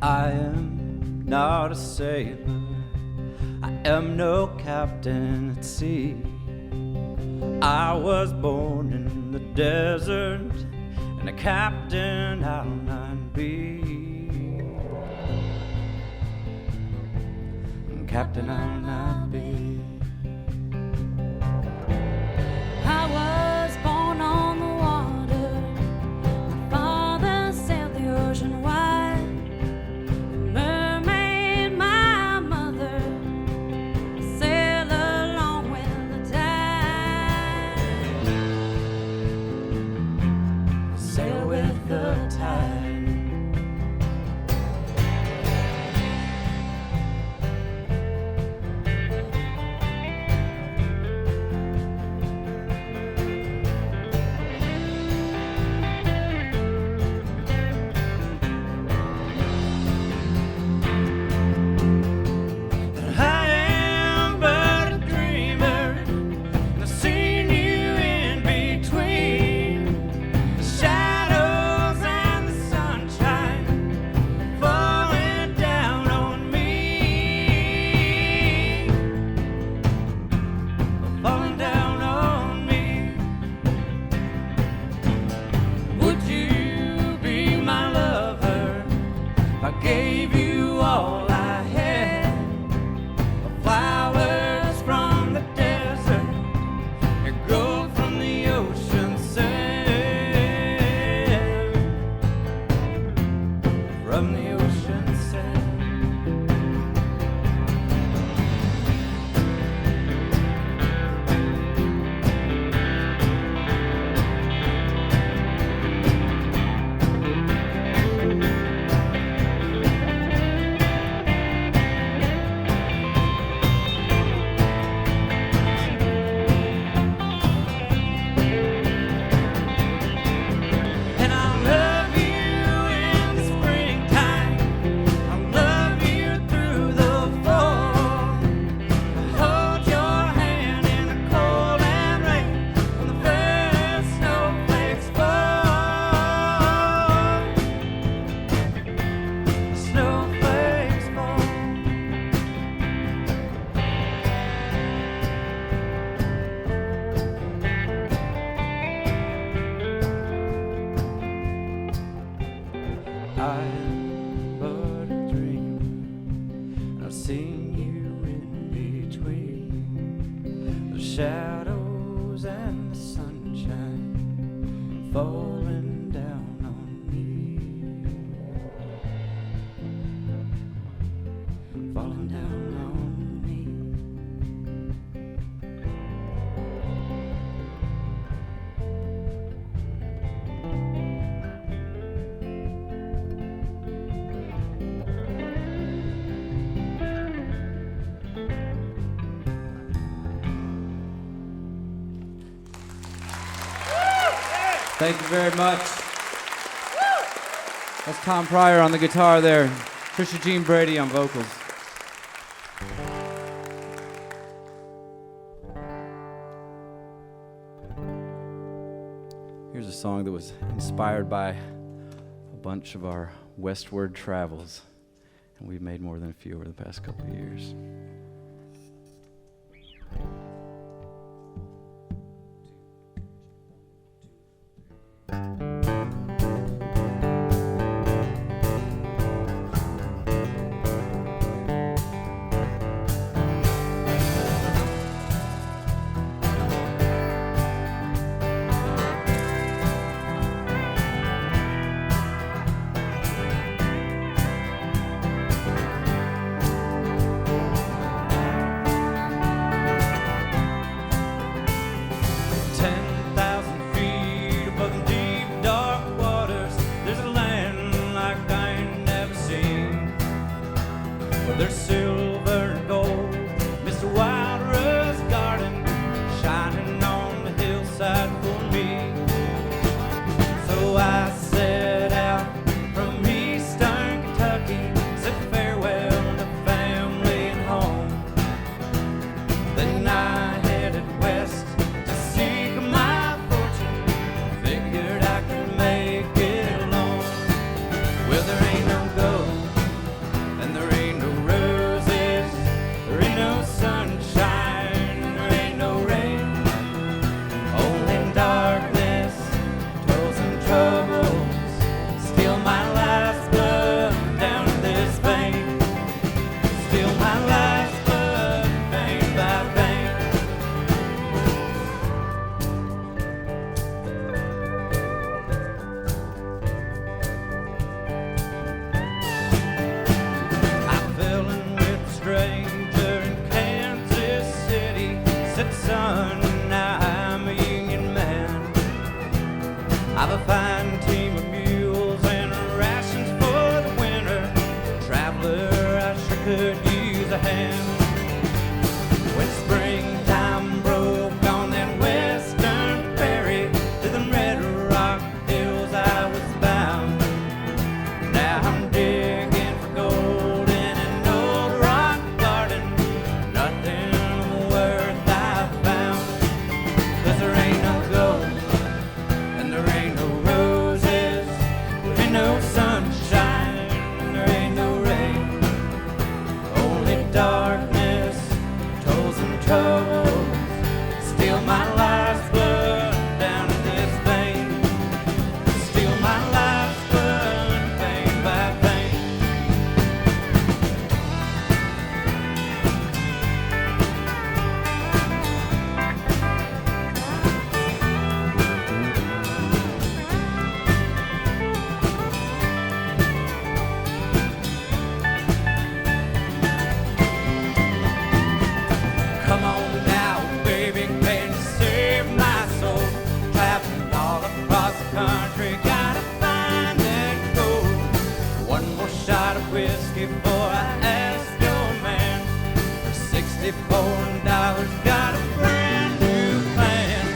I am not a sailor. I am no captain at sea. I was born in the desert, and a captain I'll not be. Captain I'll not be. I was born on the water. My father sailed the ocean wide. A mermaid, my mother, sail along with the tide. Sail with the tide. shadows and the sunshine falling down on me, falling down on me. Thank you very much. That's Tom Pryor on the guitar there. Trisha Jean Brady on vocals. Here's a song that was inspired by a bunch of our westward travels, and we've made more than a few over the past couple of years. There's silver and gold, Mr. Wild Rose Garden, shining on the hillside for me. So I set out from eastern Kentucky, said farewell to family and home. Then I headed west to seek my fortune, figured I could make it alone. Well, there ain't no gold, and there ain't no roses, there ain't no sunshine, there ain't no rain, only darkness, toils and troubles, steal my life's blood down in this vein, steal my life's blood vein by vein. I fell in with a stranger in Kansas City. Said, son, now I'm a union man. I've a fine team of mules and rations for the winter. Traveler, I sure could use a hand. When springtime broke on that western ferry, to them Red Rock Hills I was bound. Now I'm digging for gold in an old rock garden, nothing worth I found. 'Cause there ain't no gold, and there ain't no roses, there ain't no sunshine, and there ain't no rain, only darkness, toils and troubles, steal my life's blood down in this vein, steal my life's blood vein by vein. Come on now, baby, can you save my soul? Traveling all across the country, gotta find that gold. One more shot of whiskey before I ask your man for $64. Got a brand new plan.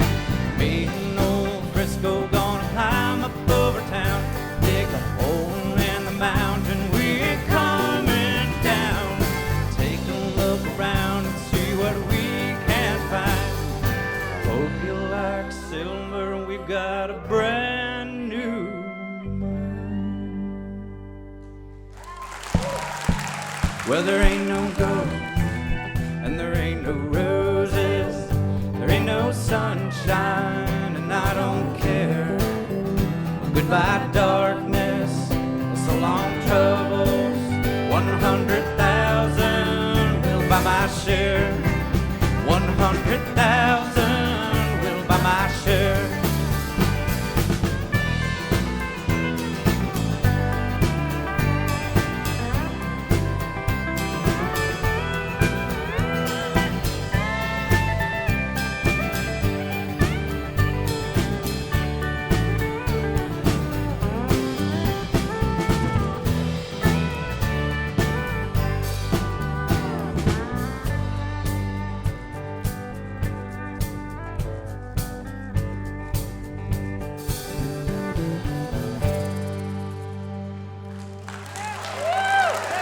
Me and old Frisco gonna climb up over town, dig a hole in the mountain. We're coming down. Take a look around and see what we can find. Hope you like silver, we've got a brand new mine. Well, there ain't no gold, and there ain't no roses, there ain't no sunshine, and I don't care. Goodbye darkness, so long troubles, 100,000 will buy my share. 100,000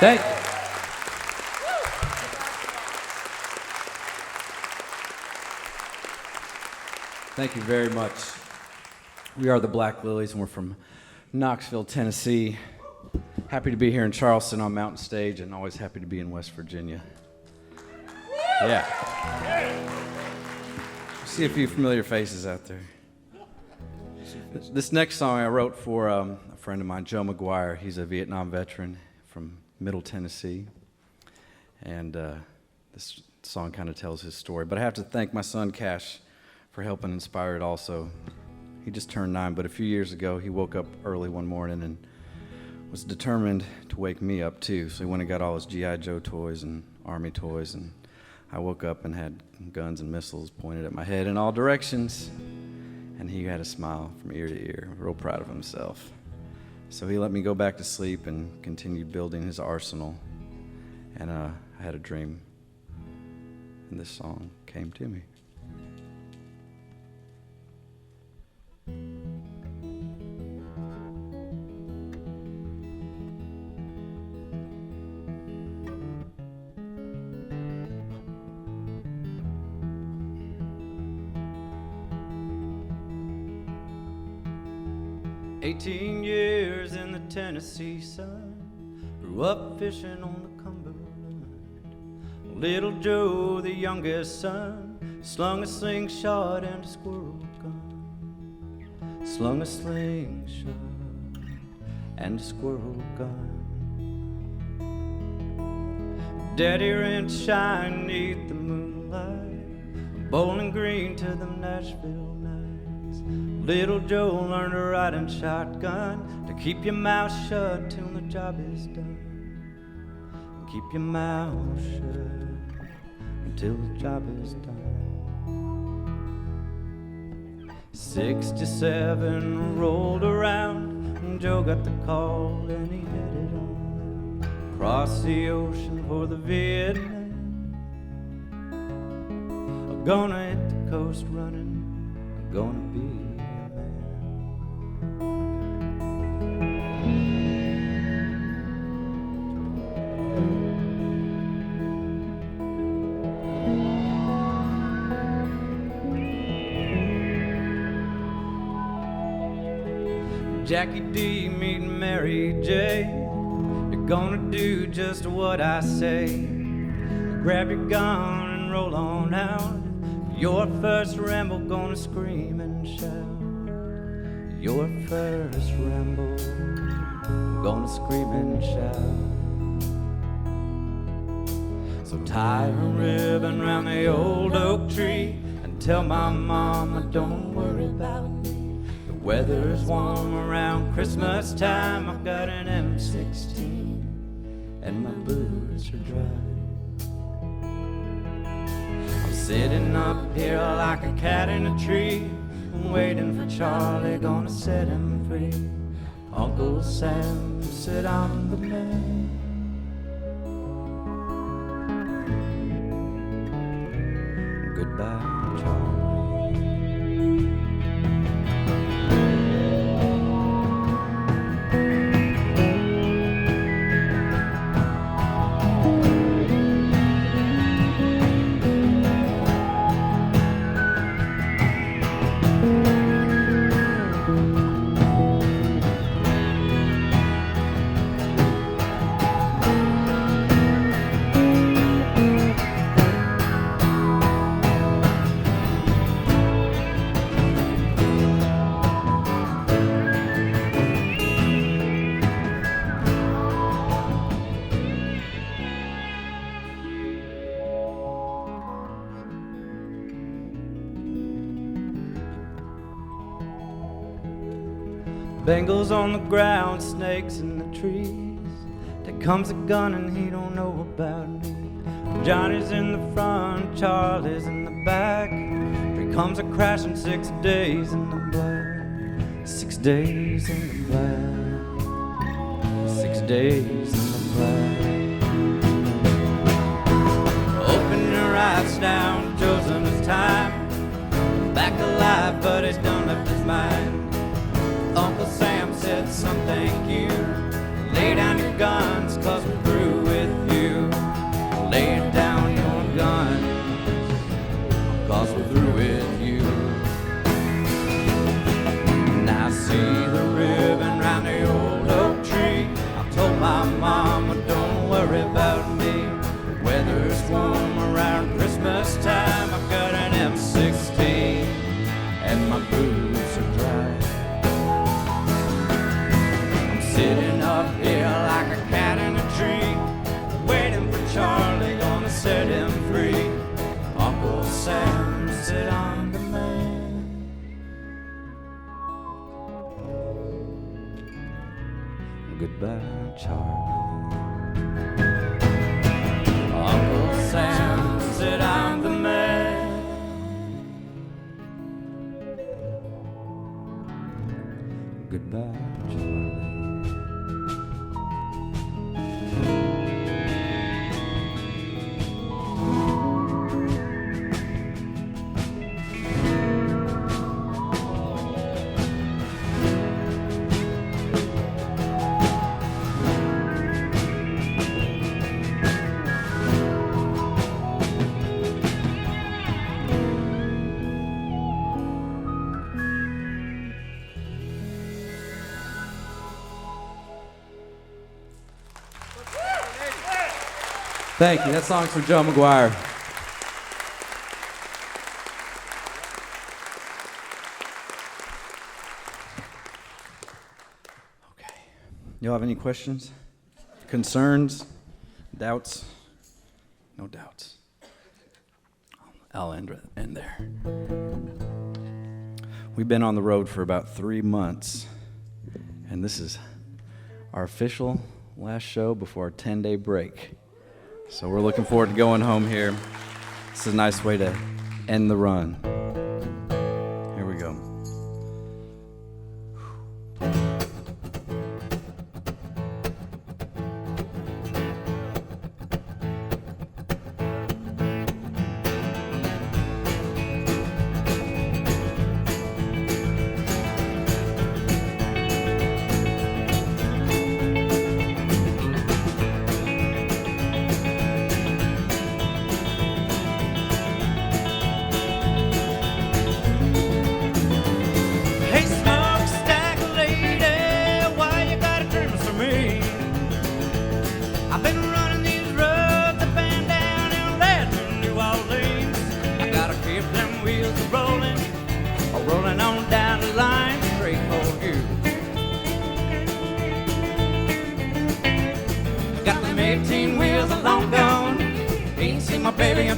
Thank you. Thank you very much. We are the Black Lillies, and we're from Knoxville, Tennessee. Happy to be here in Charleston on Mountain Stage, and always happy to be in West Virginia. Yeah. See a few familiar faces out there. This next song I wrote for a friend of mine, Joe McGuire. He's a Vietnam veteran from Middle Tennessee. And this song kind of tells his story. But I have to thank my son, Cash, for helping inspire it also. He just turned 9, but a few years ago, he woke up early one morning and was determined to wake me up too. So he went and got all his G.I. Joe toys and Army toys, and I woke up and had guns and missiles pointed at my head in all directions. And he had a smile from ear to ear, real proud of himself. So he let me go back to sleep and continued building his arsenal. And I had a dream, and this song came to me. "18 years in the Tennessee sun, grew up fishing on the Cumberland. Little Joe, the youngest son, slung a slingshot and a squirrel gun. Slung a slingshot and a squirrel gun. Daddy ran to shine 'neath the moonlight, Bowling Green to the Nashville nights. Little Joe learned to ride in shotgun, to keep your mouth shut till the job is done. Keep your mouth shut until the job is done. 67 rolled around, and Joe got the call and he headed on across the ocean for the Vietnam. I'm gonna hit the coast running, I'm gonna be Jackie D meeting Mary J. You're gonna do just what I say. Grab your gun and roll on out. Your first ramble, gonna scream and shout. Your first ramble, gonna scream and shout. So tie a ribbon round the old oak tree and tell my mama don't worry about me. The weather's warm around Christmas time. I've got an M16 and my boots are dry. I'm sitting up here like a cat in a tree, waiting for Charlie, gonna set him free. Uncle Sam said I'm the man. Goodbye, Charlie. Bengals on the ground, snakes in the trees. There comes a gun and he don't know about me. Johnny's in the front, Charlie's in the back. Here comes a crashing 6 days in the black. 6 days in the black. 6 days in the black. Open your eyes down, chosen his time. Back alive, but he's done left his mind. Uncle Sam said some thank you. Lay down your guns, 'cause we're through. 'cause we're through with you. And I see the ribbon round the old oak tree. I told my mama, don't worry about me. Weather's warm around Christmas time. I've got an M16 and my boots are dry. I'm sitting up here like a cat in a tree, waiting for Charlie, gonna set him free. Uncle Sam said I'm the man. Goodbye, Charlie. Uncle Sam said I'm the man. Goodbye, Charlie. Thank you. That song's for Joe McGuire. Okay. Y'all have any questions? Concerns? Doubts? No doubts. I'll end there. We've been on the road for about 3 months, and this is our official last show before our 10-day break. So we're looking forward to going home here. This is a nice way to end the run. Here we go. Baby,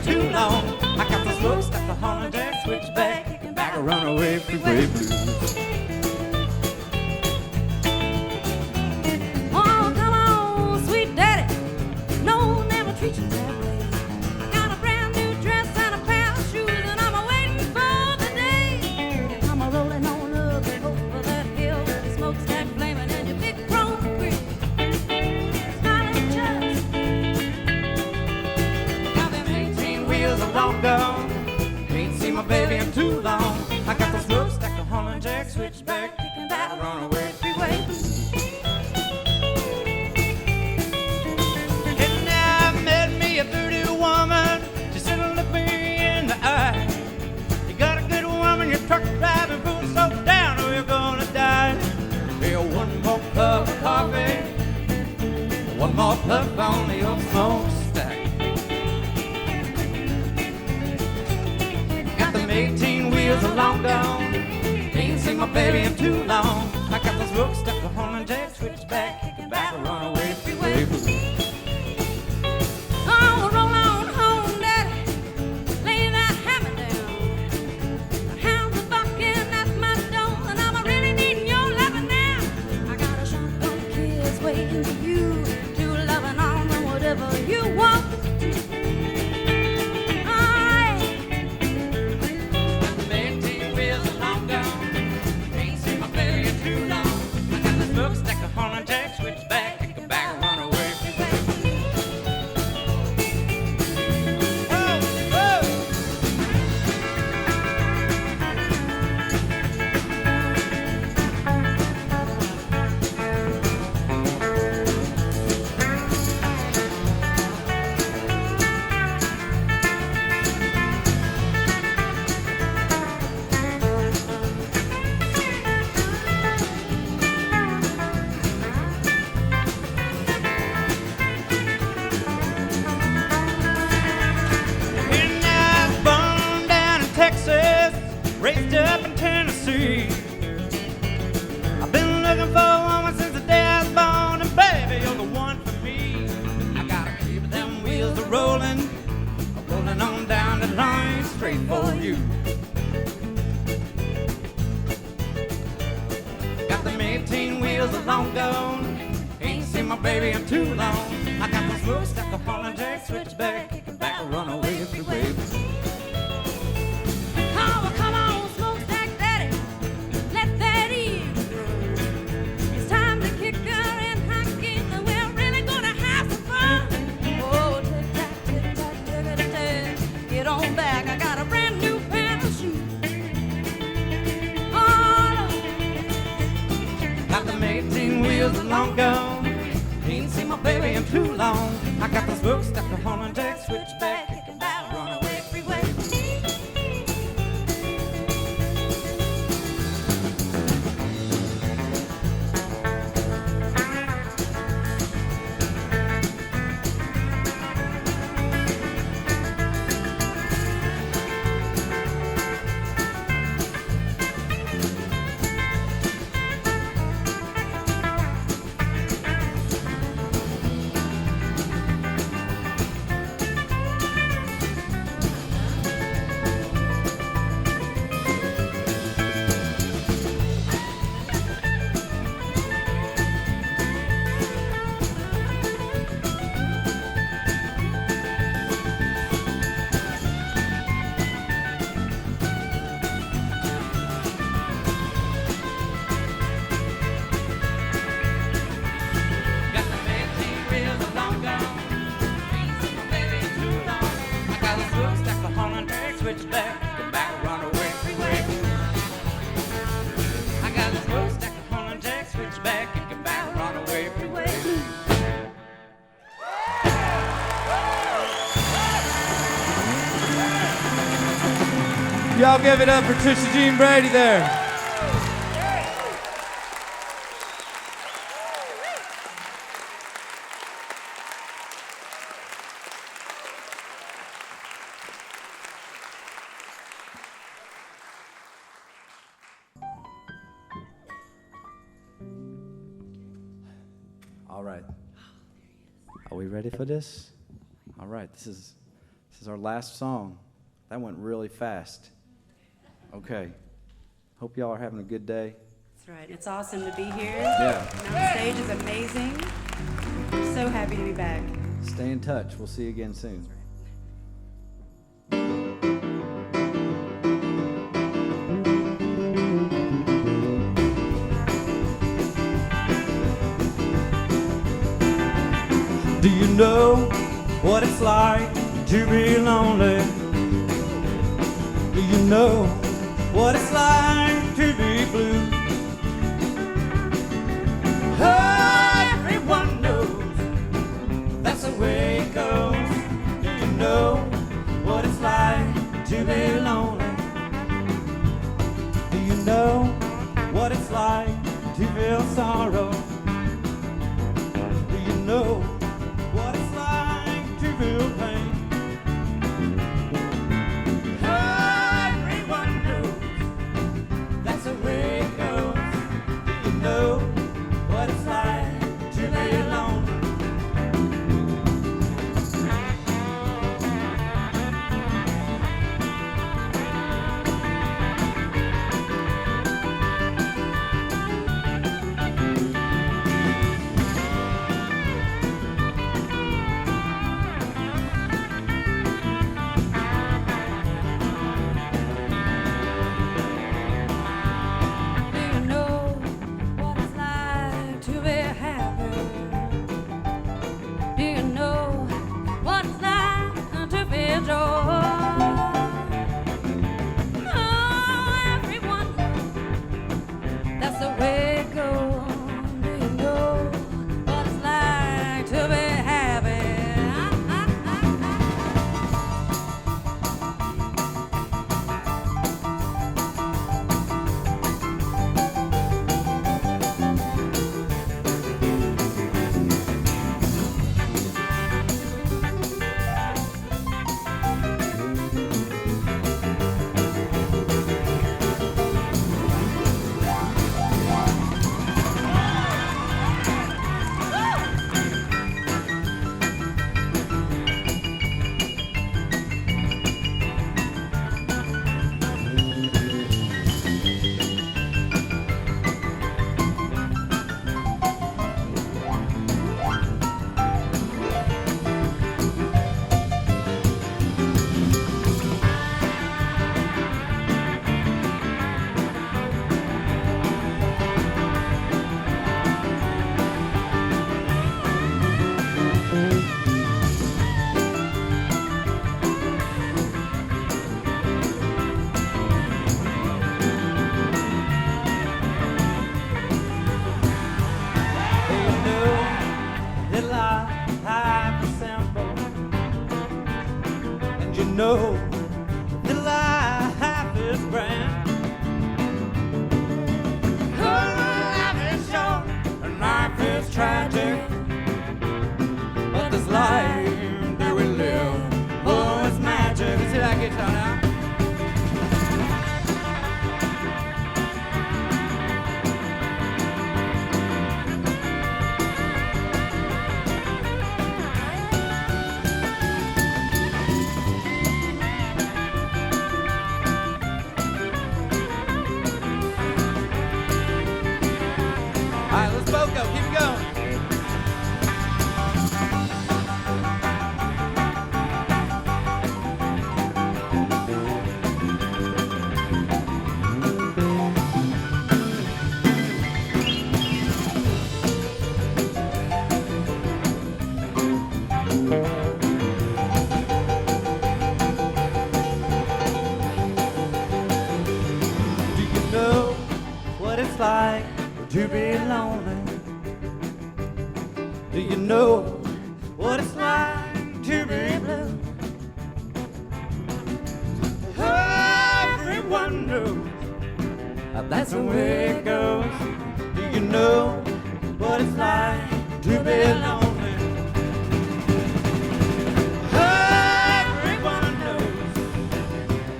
raised up in Tennessee. I've been looking for a woman since the day I was born, and baby, you're the one for me. I gotta keep them wheels a rolling, rolling on down the line, straight for you. Got them 18 wheels long gone, ain't seen my baby in too long. I got the smokestack of Holland Jack, switchback, kicking back, a runaway freeway. Oh, come on, smokestack daddy, let that in. It's time to kick her in high gear, and we're really gonna have some fun. Oh, tick-tack, tick-tack, get on back, I got a brand new pair of shoes. Oh, Got them 18 wheels long gone, ain't seen my baby in too long. I got the smokestack of Holland Jack, switchback, kicking back, runaway freeway. Got them 18 wheels long gone, ain't seen my baby in too long. I got the smokestack of Holland Jack, switchback, kicking back, runaway freeway. I got the smokestack of Holland Jack, switchback, kicking back, runaway freeway. Y'all give it up for Trisha Jean Brady there. All right. Are we ready for this? All right. This is our last song. That went really fast. Okay. Hope y'all are having a good day. That's right. It's awesome to be here. Yeah. Mountain Stage is amazing. We're so happy to be back. Stay in touch. We'll see you again soon. Do you know what it's like to be lonely? Do you know what it's like to be blue? Everyone knows that's the way it goes. Do you know what it's like to be lonely? Do you know what it's like to feel sorrow? Do you know what it's like to feel pain? Everyone knows that's the way it goes. Do you know what it's like to be alone? it's like to be lonely? Do you know what it's like to be blue? Everyone knows that's the way it goes. Do you know what it's like to be lonely? Everyone knows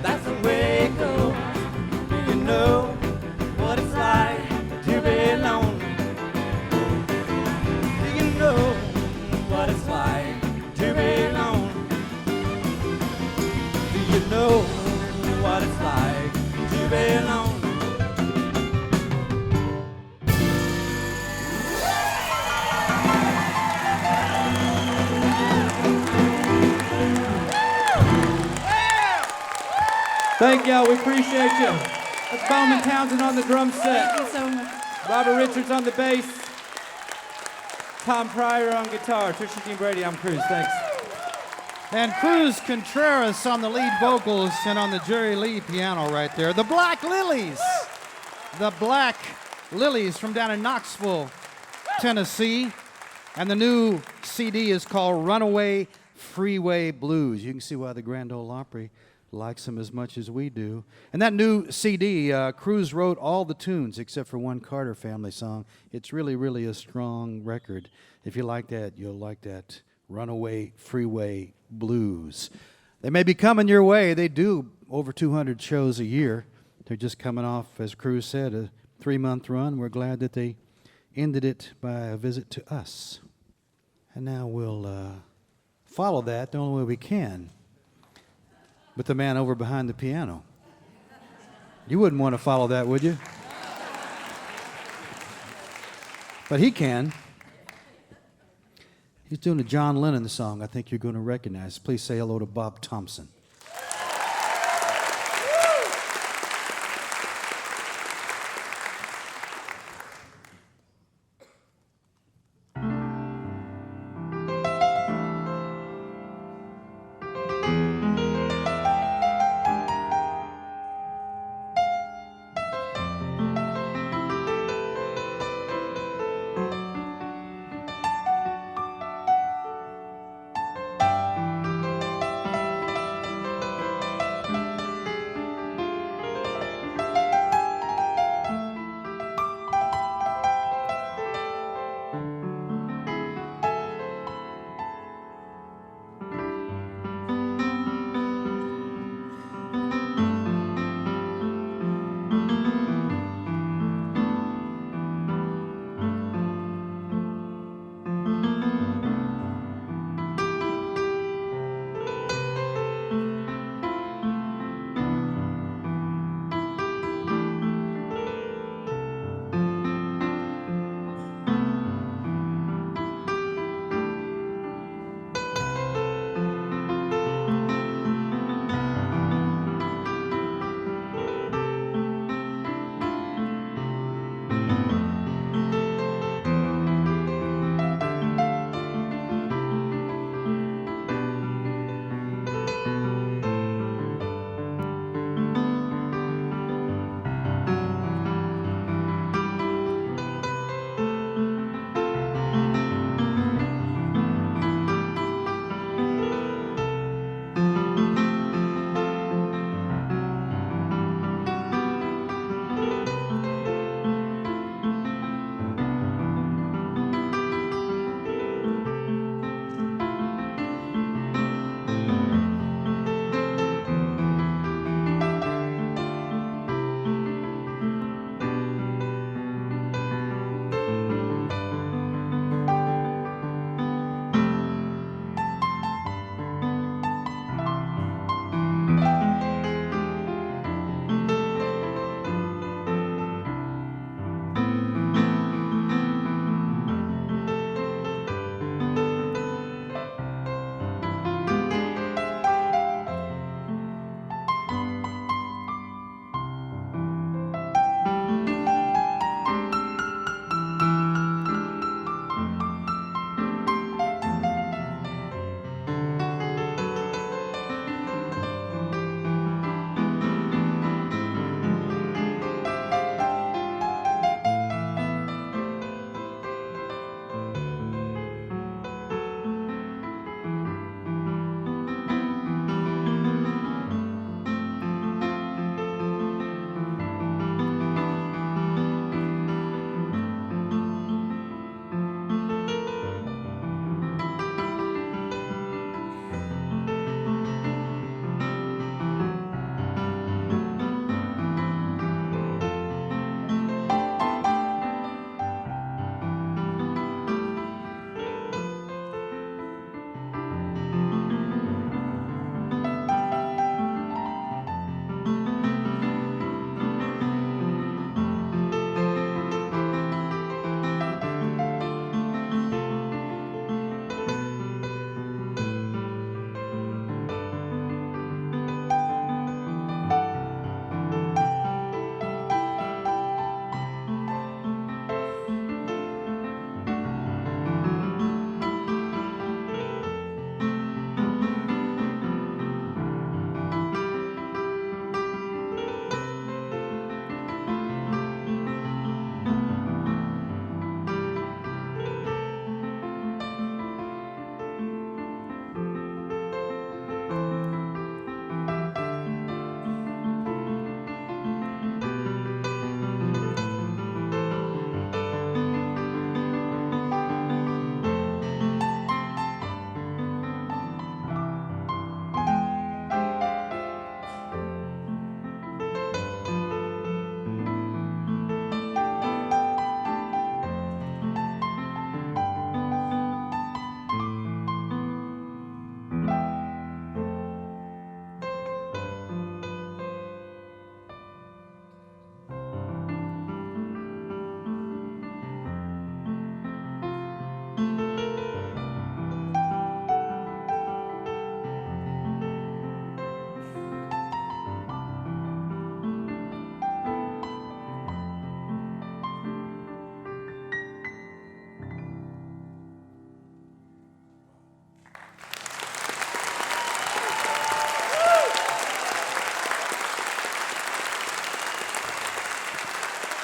that's the way it goes. Do you know what it's like to be lonely? Do you know what it's like to be lonely? Do you know what it's like to be lonely? Thank y'all. We appreciate you. That's Bowman Townsend on the drum set. Thank you so much. Robert Richards on the bass. Tom Pryor on guitar. Trisha Jean Brady, I'm Cruz. Thanks. And Cruz Contreras on the lead vocals and on the Jerry Lee piano right there. The Black Lillies. The Black Lillies from down in Knoxville, Tennessee. And the new CD is called Runaway Freeway Blues. You can see why the Grand Ole Opry likes them as much as we do. And that new CD, Cruz wrote all the tunes except for one Carter Family song. It's really, really a strong record. If you like that, you'll like that. Runaway Freeway Blues. They may be coming your way. They do over 200 shows a year. They're just coming off, as Cruz said, a 3-month run. We're glad that they ended it by a visit to us. And now we'll follow that the only way we can with the man over behind the piano. You wouldn't want to follow that, would you? But he can. He's doing a John Lennon song I think you're going to recognize. Please say hello to Bob Thompson.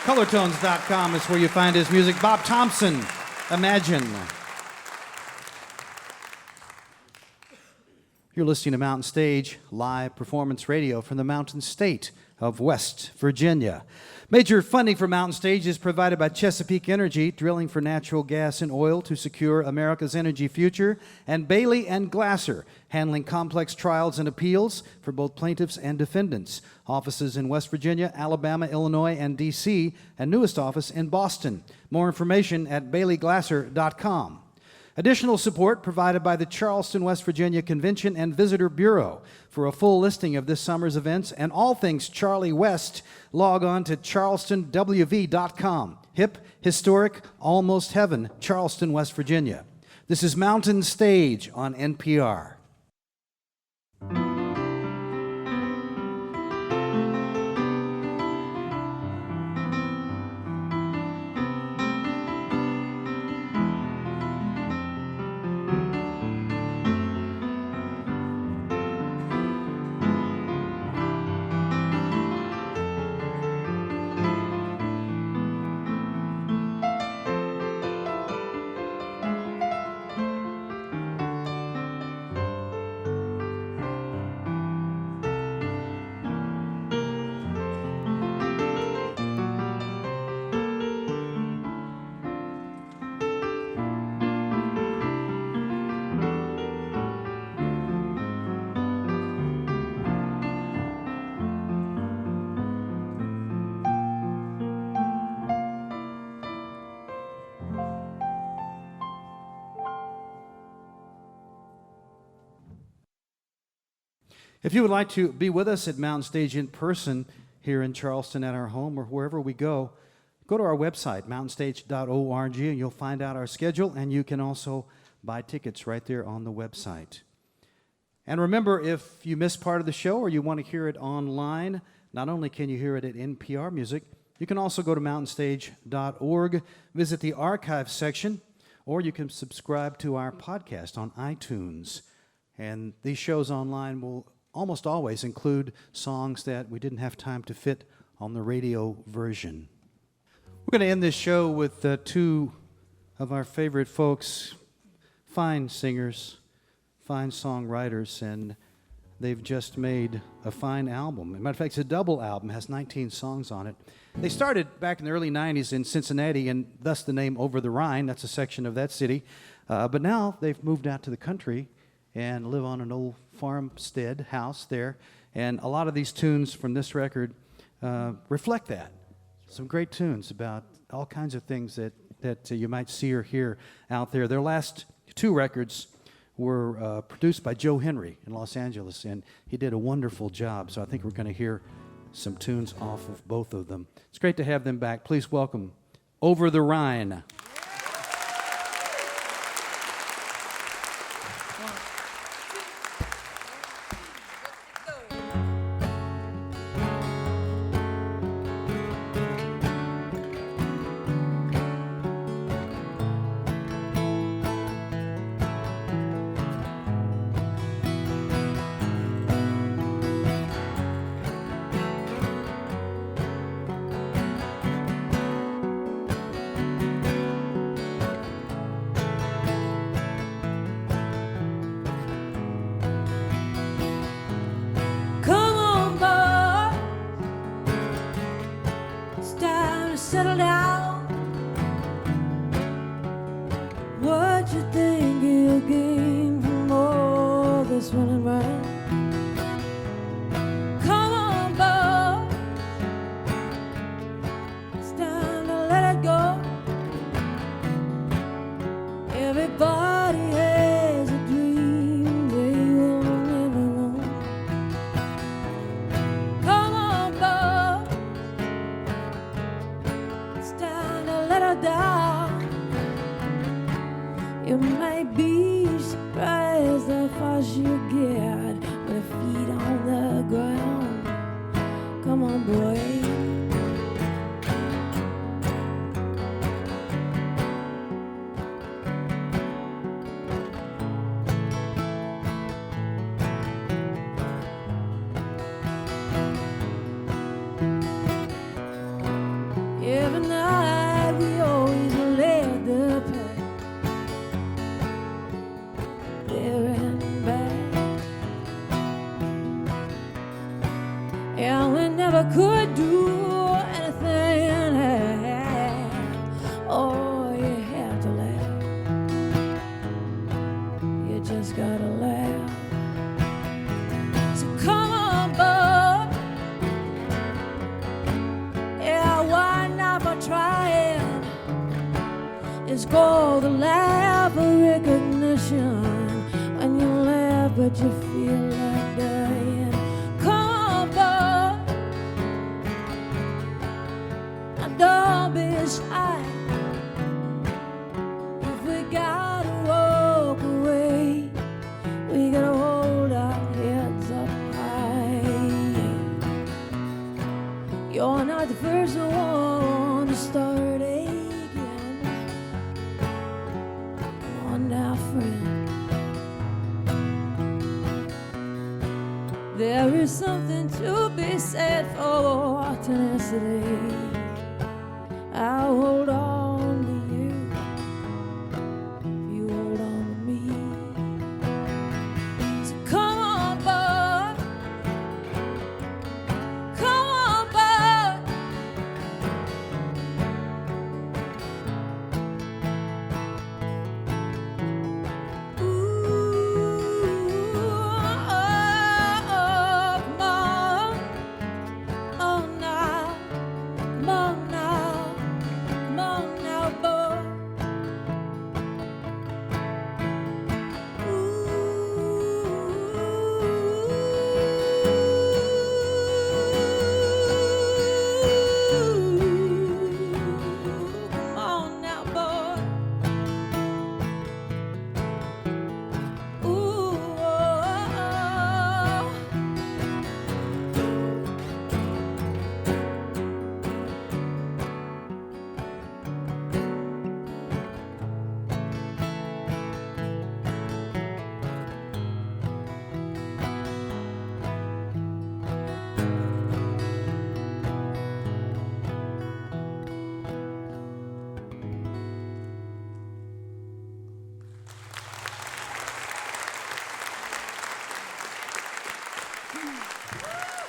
Colortones.com is where you find his music. Bob Thompson, Imagine. You're listening to Mountain Stage, live performance radio from the Mountain State of West Virginia. Major funding for Mountain Stage is provided by Chesapeake Energy, drilling for natural gas and oil to secure America's energy future, and Bailey and Glasser, handling complex trials and appeals for both plaintiffs and defendants. Offices in West Virginia, Alabama, Illinois, and D.C., and newest office in Boston. More information at baileyglasser.com. Additional support provided by the Charleston, West Virginia Convention and Visitor Bureau. For a full listing of this summer's events and all things Charlie West, log on to charlestonwv.com. Hip, historic, almost heaven, Charleston, West Virginia. This is Mountain Stage on NPR. If you would like to be with us at Mountain Stage in person here in Charleston at our home or wherever we go to our website, mountainstage.org, and you'll find out our schedule, and you can also buy tickets right there on the website. And remember, if you miss part of the show or you want to hear it online, not only can you hear it at NPR Music, you can also go to mountainstage.org, visit the archive section, or you can subscribe to our podcast on iTunes. And these shows online will almost always include songs that we didn't have time to fit on the radio version. We're going to end this show with two of our favorite folks, fine singers, fine songwriters, and they've just made a fine album. As a matter of fact, it's a double album, it has 19 songs on it. They started back in the early 90s in Cincinnati, and thus the name Over the Rhine. That's a section of that city. But now they've moved out to the country and live on an old farmstead house there. And a lot of these tunes from this record reflect that. Some great tunes about all kinds of things that you might see or hear out there. Their last two records were produced by Joe Henry in Los Angeles, and he did a wonderful job. So I think we're going to hear some tunes off of both of them. It's great to have them back. Please welcome Over the Rhine. Settle down. What you think you'll gain from all this running around? Come on, boy, it's time to let it go. Everybody has a dream they will never know. Come on, boy, it's time. would do anything. Oh, you have to laugh. You just gotta laugh. So come on, bud. Yeah, why not for trying? It's called the laugh of recognition. When you laugh, but you feel like dying. Come on, bud. Now don't be shy. If we gotta walk away, we gotta hold our heads up high. You're not the first one to start aching. Come on now, friend. There is something to be said for tenacity. I'll hold on to you if you hold on to me. So come on, bud. Come on, bud.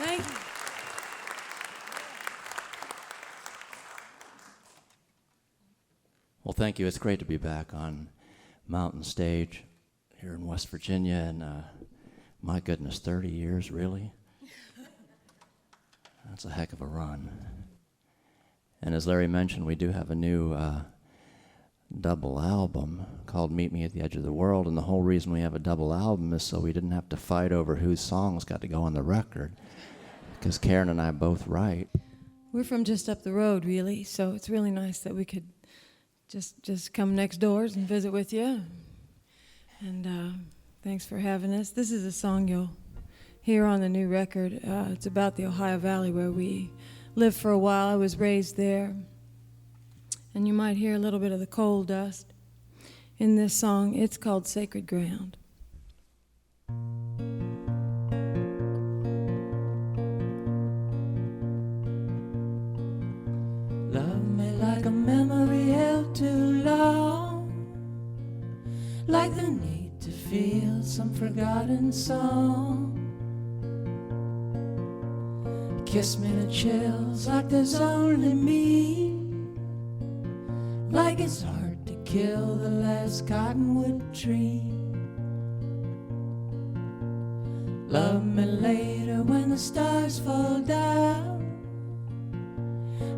Thank you. Well, thank you. It's great to be back on Mountain Stage here in West Virginia, and my goodness, 30 years, really? That's a heck of a run. And as Larry mentioned, we do have a new double album called Meet Me at the Edge of the World, and the whole reason we have a double album is so we didn't have to fight over whose songs got to go on the record, because Karen and I both write. We're from just up the road, really, so it's really nice that we could just come next doors and visit with you. And thanks for having us. This is a song you'll hear on the new record. It's about the Ohio Valley where we lived for a while. I was raised there. And you might hear a little bit of the coal dust in this song. It's called Sacred Ground. Love me like a memory held too long, like the need to feel some forgotten song. Kiss me to chills like there's only me, like it's hard to kill the last cottonwood tree. Love me later when the stars fall down,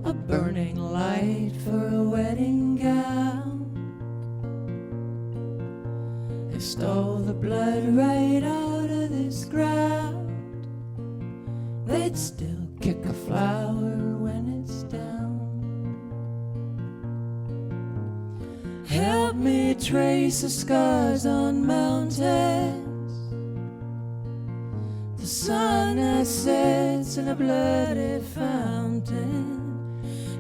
a burning light for a wedding gown. They stole the blood right out of this ground. They'd still kick a flower when it's down. Help me trace the scars on mountains, the sun that sets in a bloody fountain.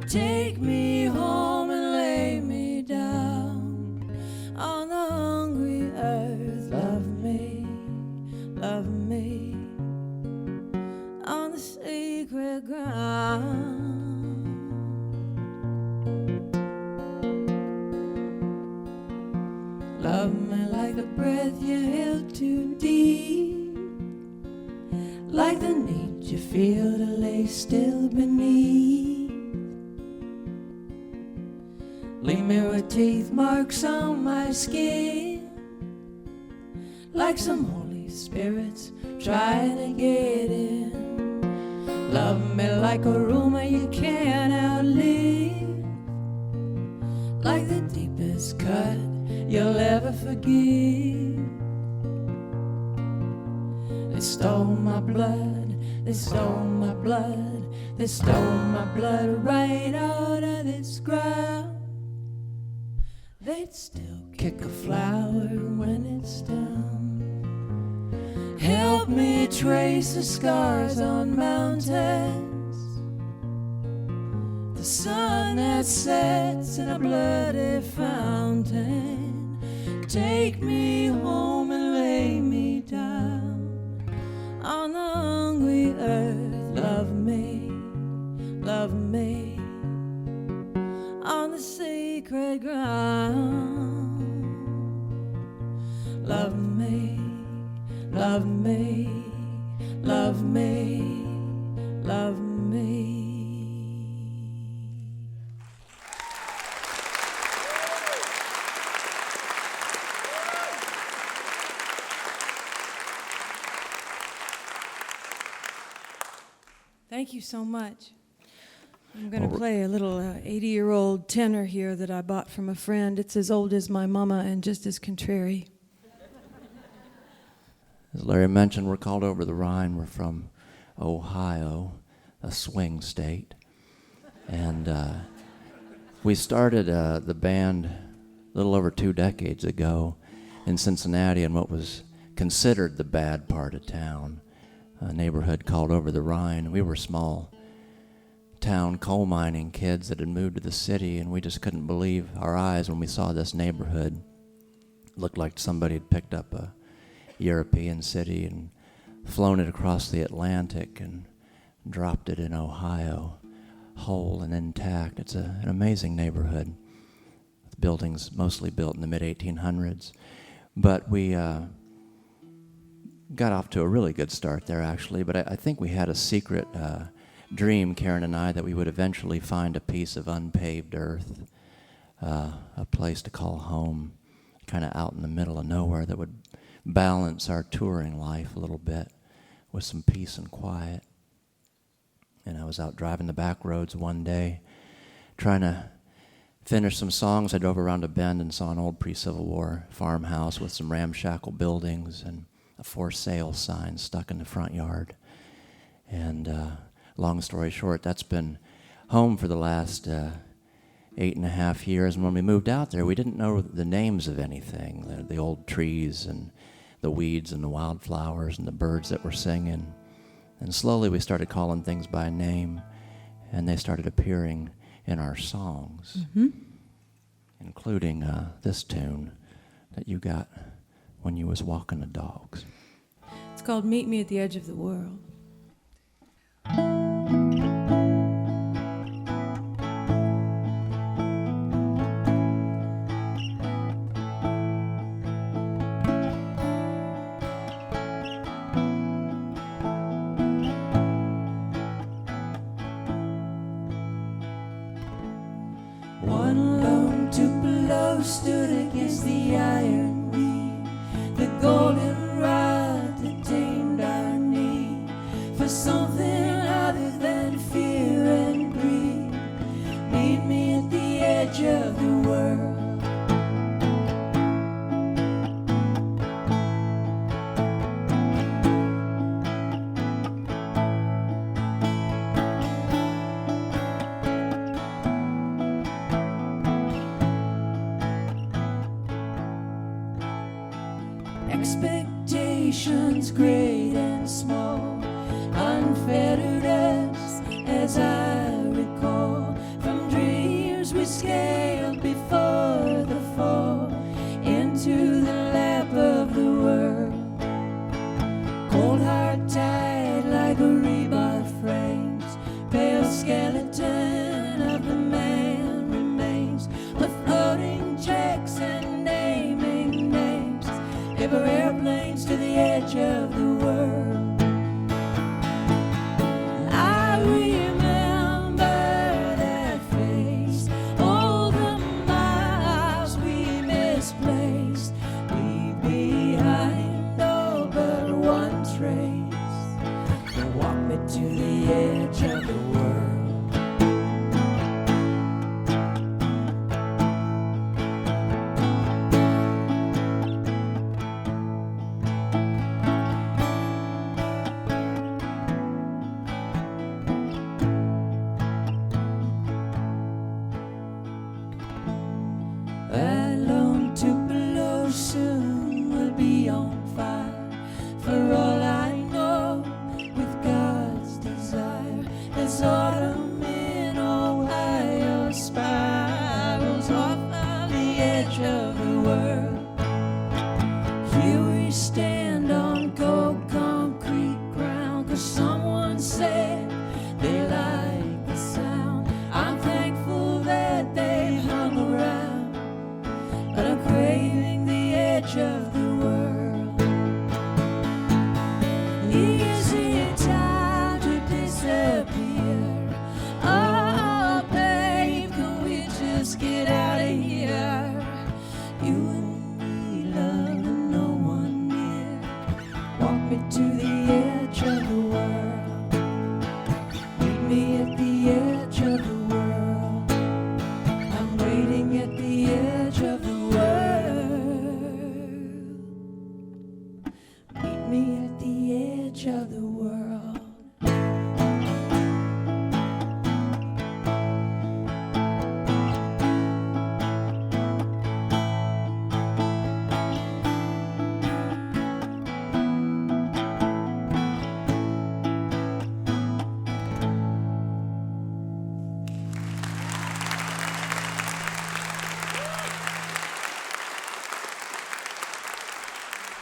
Take me home and lay me down on the hungry earth. Love me on the sacred ground. Love me like the breath you held too deep, like the need you feel the lace still beneath? Leave me with teeth marks on my skin, like some Holy Spirits trying to get in. Love me like a rumor you can't outlive, like the deepest cut you'll ever forgive. They stole my blood, they stole my blood, they stole my blood right out of this ground. They'd still kick a flower when it's down. Help me trace the scars on mountains, the sun that sets in a bloody fountain. Take me home and lay me down on the hungry earth. Love me, love me, on the sacred ground. Love me, love me, love me, love me. Thank you so much. I'm going to play a little 80-year-old tenor here that I bought from a friend. It's as old as my mama and just as contrary. As Larry mentioned, we're called over the Rhine. We're from Ohio, a swing state. And we started the band a little over 2 decades ago in Cincinnati in what was considered the bad part of town, a neighborhood called over the Rhine. We were small town coal mining kids that had moved to the city, and we just couldn't believe our eyes when we saw this neighborhood. It looked like somebody had picked up a European city and flown it across the Atlantic and dropped it in Ohio, whole and intact. It's an amazing neighborhood. The buildings mostly built in the mid-1800s. But we got off to a really good start there, actually. But I think we had a secret dream, Karen and I, that we would eventually find a piece of unpaved earth, a place to call home, kind of out in the middle of nowhere that would balance our touring life a little bit with some peace and quiet. And I was out driving the back roads one day, trying to finish some songs. I drove around a bend and saw an old pre-Civil War farmhouse with some ramshackle buildings and a for sale sign stuck in the front yard. And long story short, that's been home for the last 8.5 years. And when we moved out there, we didn't know the names of anything, the old trees and the weeds and the wildflowers and the birds that were singing. And slowly we started calling things by name, and they started appearing in our songs, including this tune that you got when you was walking the dogs. It's called Meet Me at the Edge of the World. One lone Tupelo stood against the iron reed, the golden rod that tamed our need for something other than fear and greed. Meet me at the edge of the world. Expectations great and small unfettered us, as I recall, from dreams we scaled before the fall into the lap of the world. Cold heart tied like a rebar frames, pale skeleton of the man remains, with floating checks and naming names. Paper airplanes to the edge of the world. bottom in Ohio spirals off of the edge of the world. Here we stand on cold concrete ground, 'cause someone said they like the sound. I'm thankful that they hung around, but I'm craving the edge of the world. Is it time to disappear? Oh, babe, can we just get out of here? You and me, love, and no one near. Walk me to the edge of the world. Meet me at the edge of the world. I'm waiting at the edge of the world. Meet me at the edge of the world.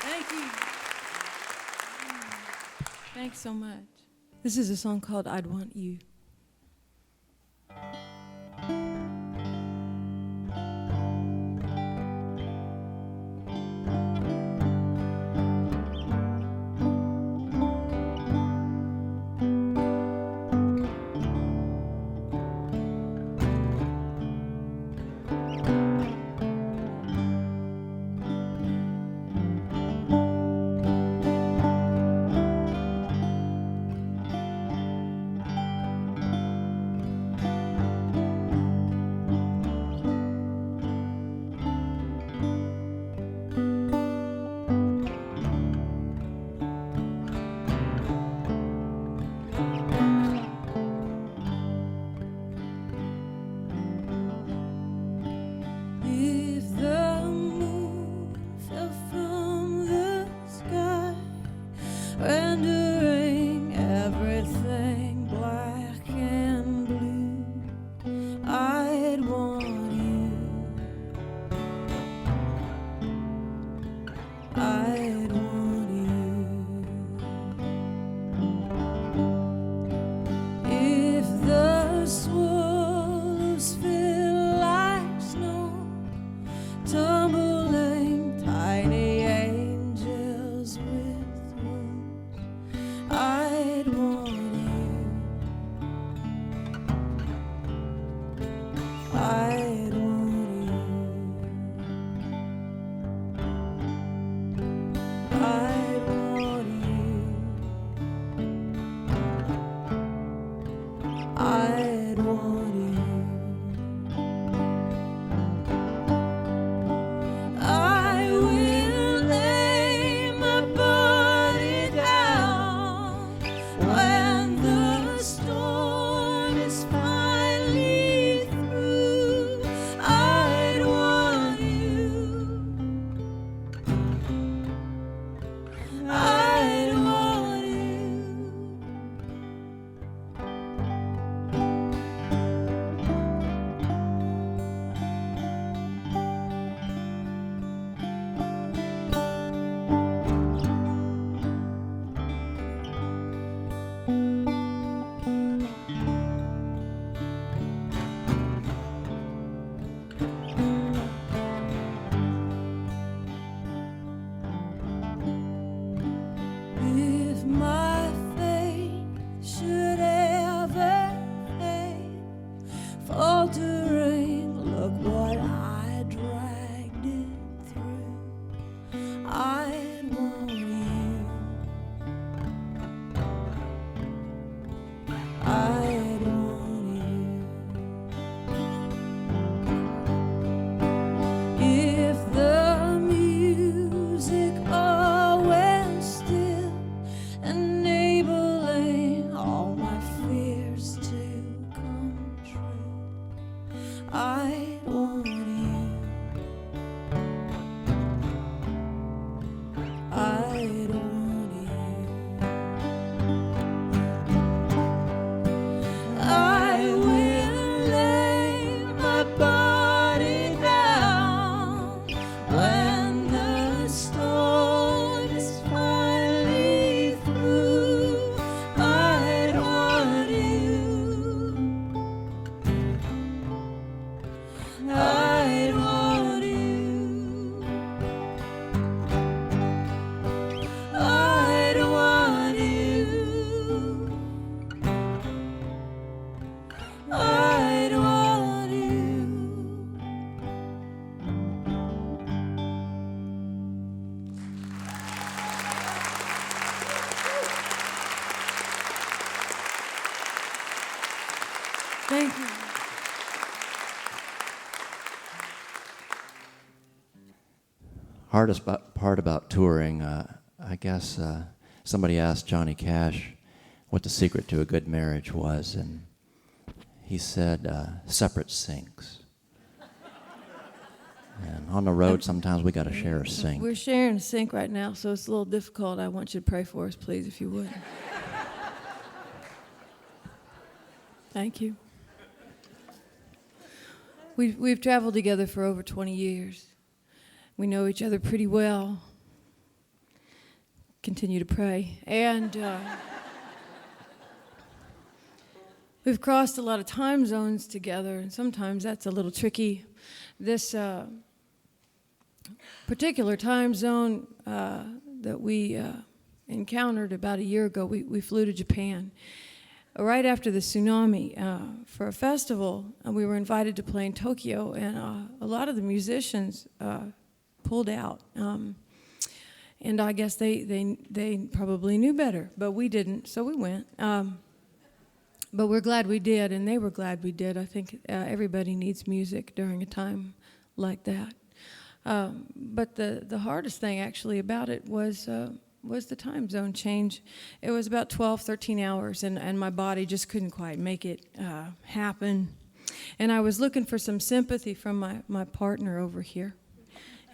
Thank you. Thanks so much. This is a song called I'd Want You. If the moon fell from the sky, rendering everything black and blue, I'd want you. I'd want you. If the swallows feel like snow, tumbling tiny angels with wings, I'd want you. I'd want you. I'd want you. I'd want you. I will lay my body down when the storm is finally through. I'd want you. I'd want you. If my faith should ever fade, faltering, look what I dragged it through. I'd want you. I'd want you. If the music all went still, enabling all my fears to come true, I'd want you. I'd want you. I want you. Thank you. Hardest part about touring, I guess somebody asked Johnny Cash what the secret to a good marriage was, and he said separate sinks. And on the road, sometimes we got to share a sink. We're sharing a sink right now, so it's a little difficult. I want you to pray for us, please, if you would. Thank you. We've traveled together for over 20 years. We know each other pretty well. Continue to pray. And we've crossed a lot of time zones together, and sometimes that's a little tricky. This particular time zone that we encountered about a year ago, we flew to Japan. Right after the tsunami, for a festival, we were invited to play in Tokyo, and a lot of the musicians pulled out. And I guess they probably knew better, but we didn't, so we went. But we're glad we did, and they were glad we did. I think everybody needs music during a time like that. But the hardest thing actually about it was the time zone change. It was about 12, 13 hours, and my body just couldn't quite make it happen. And I was looking for some sympathy from my partner over here.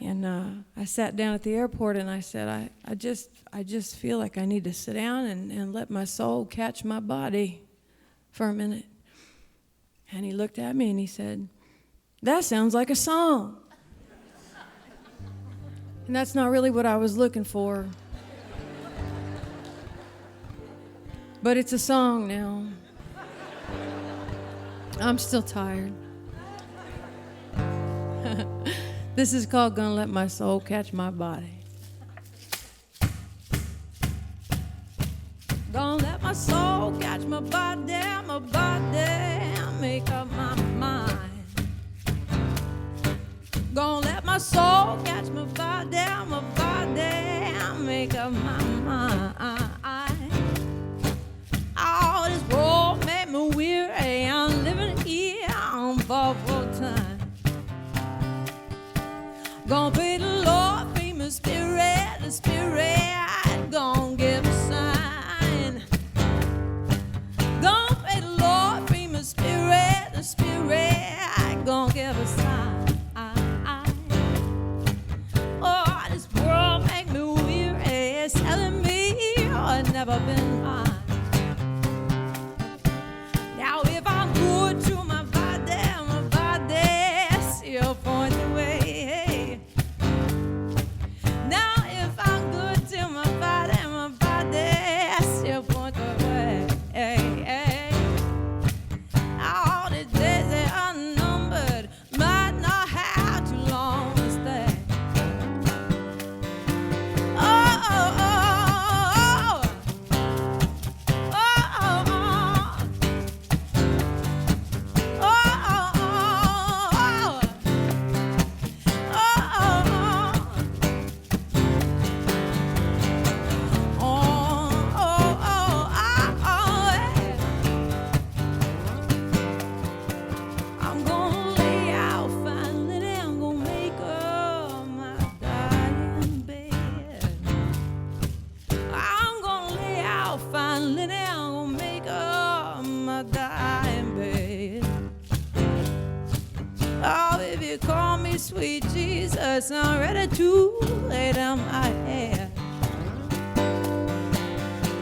And I sat down at the airport and I said, I just feel like I need to sit down and let my soul catch my body for a minute. And he looked at me and he said, "That sounds like a song." And that's not really what I was looking for. But it's a song now. I'm still tired. This is called Gonna Let My Soul Catch My Body. Gonna let my soul catch my body, make up my mind. Gonna let my soul catch my body, make up my mind. Oh, this world made me weary, I'm living here on borrowed time. Gonna pay the Lord, free my spirit, the spirit gonna give a sign. Gonna pay the Lord, free my spirit, the spirit gonna give a sign. Oh, this world make me weary, it's telling me I've never been mine. Now if I'm good to my body still point the way. Sweet Jesus, I'm ready to lay down my head.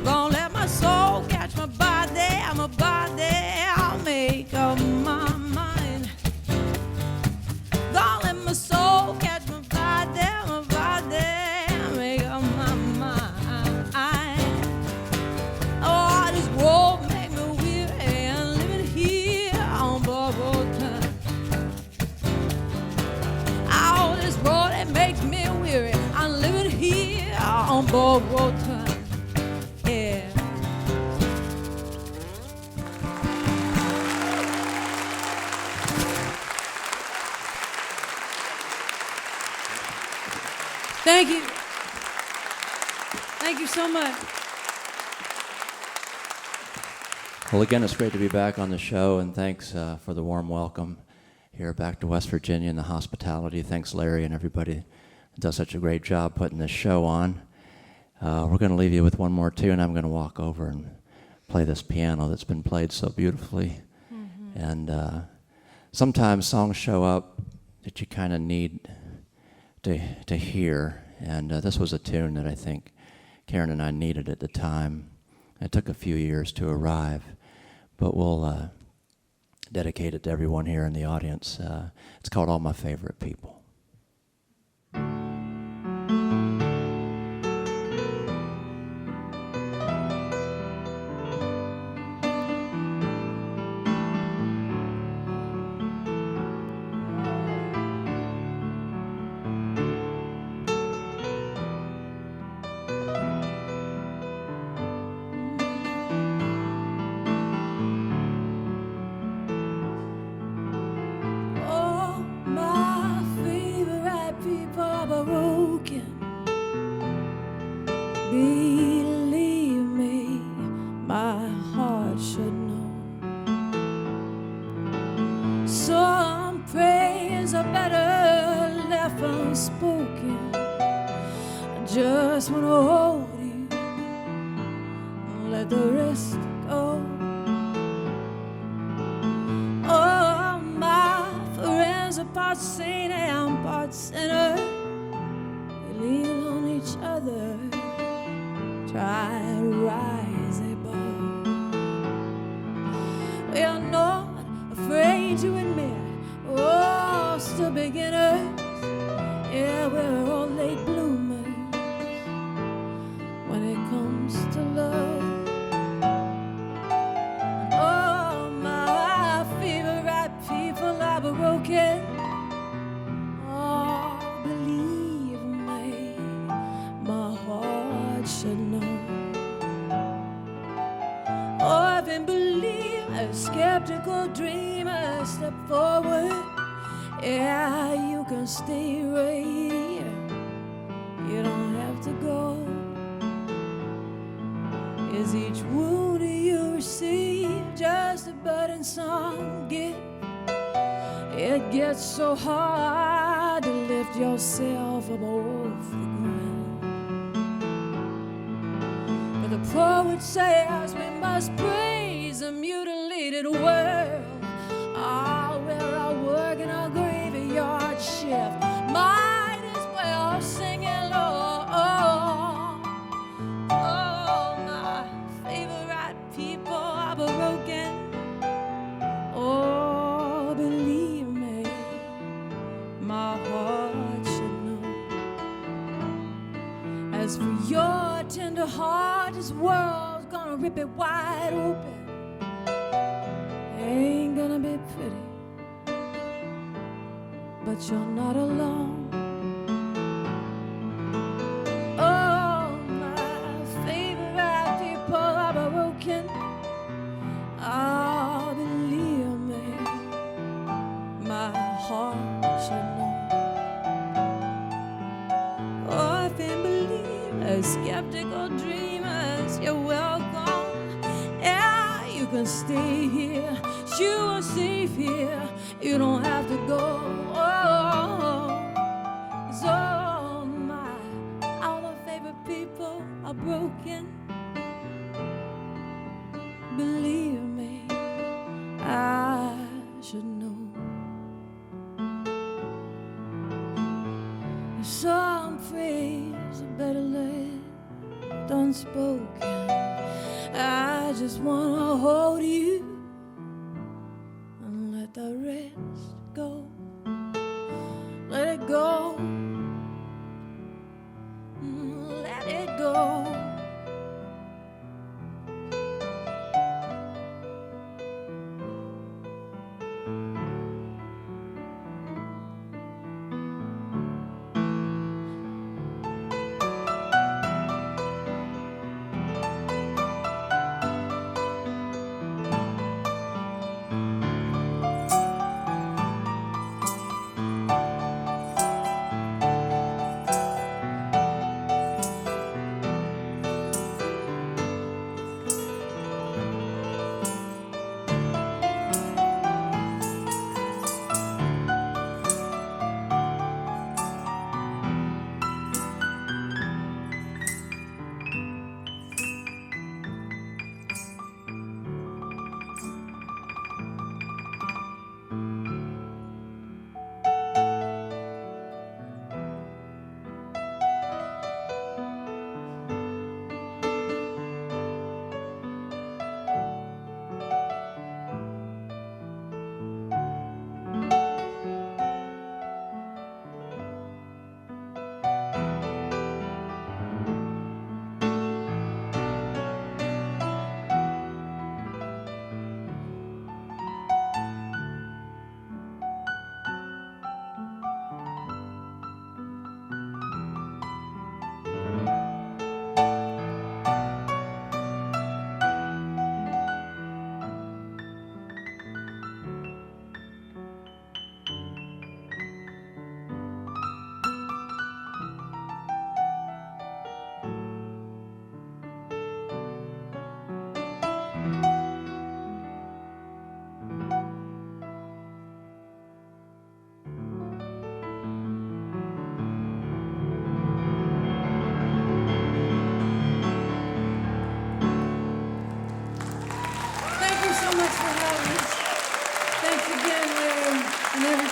Gonna let my soul catch my body, I'll make up my mind. Gonna let my soul catch my body, make up my mind. Oh, this world make me weary, I'm living here on borrowed time. Makes me weary. I'm living here on borrowed time. Yeah. Thank you. Thank you so much. Well, again, it's great to be back on the show, and thanks for the warm welcome here back to West Virginia and the hospitality. Thanks, Larry, and everybody that does such a great job putting this show on. We're going to leave you with one more tune. I'm going to walk over and play this piano that's been played so beautifully. Mm-hmm. And sometimes songs show up that you kind of need to hear, and this was a tune that I think Karen and I needed at the time. It took a few years to arrive, but we'll dedicate it to everyone here in the audience. It's called All My Favorite People. Believe me, my heart should know. Some prayers are better left unspoken. I just want to hold you and let the rest go. Oh, my friends are part saint and part sinner. We lean on each other, try to rise above. We are not afraid to admit, oh, still beginners. Yeah, we're all late bloomers when it comes to love. Oh, my favorite people are broken. Oh, believe me, my heart should know. Oh, if in believers, skeptical dreamers step forward, yeah, you can stay right here. You don't have to go. Is each wound you receive just a burdensome gift? It gets so hard to lift yourself up off the ground. But the poet says we must praise a mutilated world. Ah, we're all working our graveyard shift. Might as well sing it, Lord. Oh, my favorite people are broken. Oh, believe me, my heart should know. As for your tender heart, this world's gonna rip it wide open. Ain't gonna be pretty, but you're not alone. Oh, my favorite people are broken. Oh, believe me, my heart should know. Oh, if you believe as skeptical dreamers, you're welcome. Yeah, you can stay here. You are safe here. You don't have to go. So all my favorite people are broken. Believe me, I should know. Some prayers are better left unspoken. I just wanna hold you and let the rest go. Let it go. Let it go.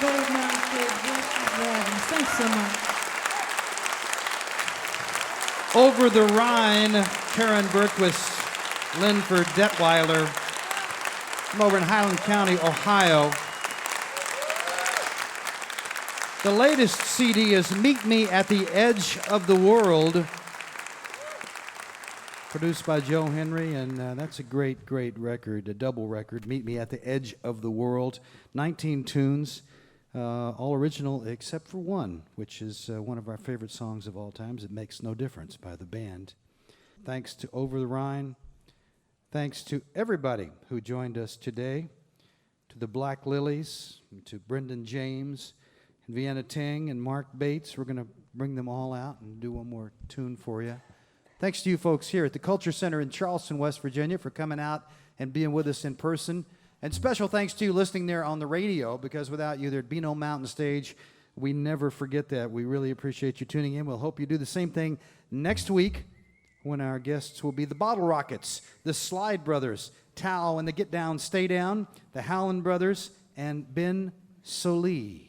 everybody at Mountain Stage. Thanks so much. Over the Rhine, Karen Berquist, Linford Detweiler, from over in Highland County, Ohio. The latest CD is Meet Me at the Edge of the World, produced by Joe Henry, and that's a great, great record, a double record, Meet Me at the Edge of the World. 19 tunes, all original except for one, which is one of our favorite songs of all times, It Makes No Difference by the band. Thanks to Over the Rhine. Thanks to everybody who joined us today, to the Black Lillies, to Brendan James, and Vienna Teng, and Mark Bates. We're going to bring them all out and do one more tune for you. Thanks to you folks here at the Culture Center in Charleston, West Virginia, for coming out and being with us in person. And special thanks to you listening there on the radio, because without you, there'd be no Mountain Stage. We never forget that. We really appreciate you tuning in. We'll hope you do the same thing next week, when our guests will be the Bottle Rockets, the Slide Brothers, Tao and the Get Down, Stay Down, the Howland Brothers, and Ben Solee.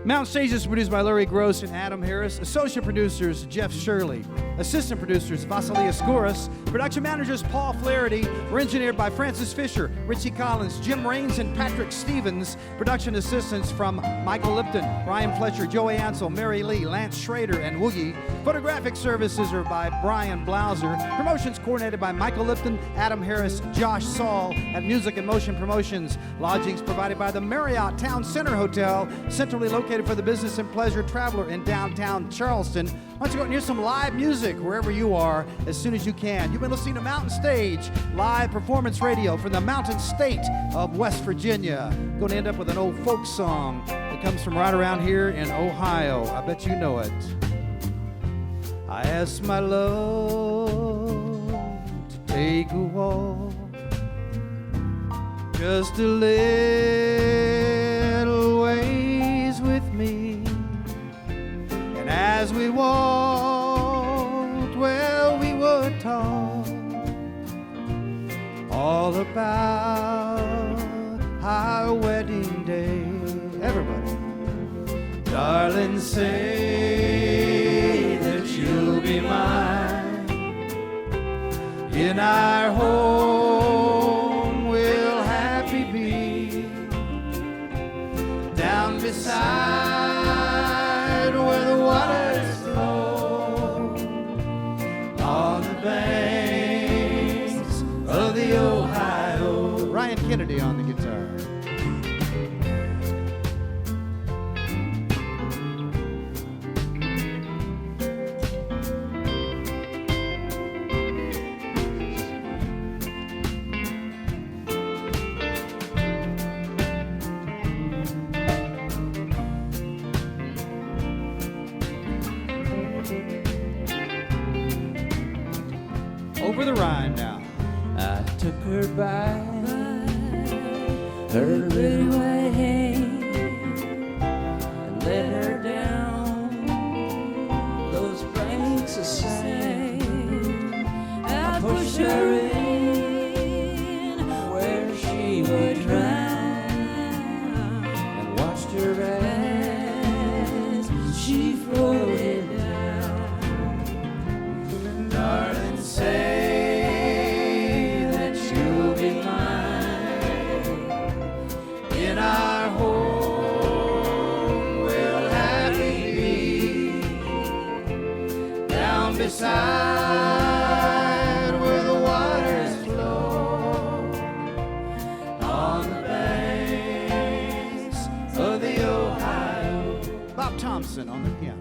Mountain Stage is produced by Larry Gross and Adam Harris. Associate producers, Jeff Shirley. Assistant producers, Vasilia Skouras. Production managers, Paul Flaherty. We're engineered by Francis Fisher, Richie Collins, Jim Raines, and Patrick Stevens. Production assistants from Michael Lipton, Ryan Fletcher, Joey Ansel, Mary Lee, Lance Schrader, and Woogie. Photographic services are by Brian Blauser. Promotions coordinated by Michael Lipton, Adam Harris, Josh Saul at Music and Motion Promotions. Lodgings provided by the Marriott Town Center Hotel, centrally located for the business and pleasure traveler in downtown Charleston. Why don't you go and hear some live music wherever you are as soon as you can. You've been listening to Mountain Stage, live performance radio from the Mountain State of West Virginia. Going to end up with an old folk song that comes from right around here in Ohio. I bet you know it. I asked my love to take a walk, just a little ways with me. And as we walked, well, we would talk all about our wedding day. Everybody. Darling, say that you'll be mine. In our home we'll happy be, down beside where the waters flow, on the banks of the Ohio. Ryan Kennedy on the guitar. Over the Rhine now. I took her by her little white hand and led her down those banks of sand. I pushed her in where she would drown and watched her as she floated down. Darling, say our home will happy be, down beside where the waters flow, on the banks of the Ohio. Bob Thompson on the piano.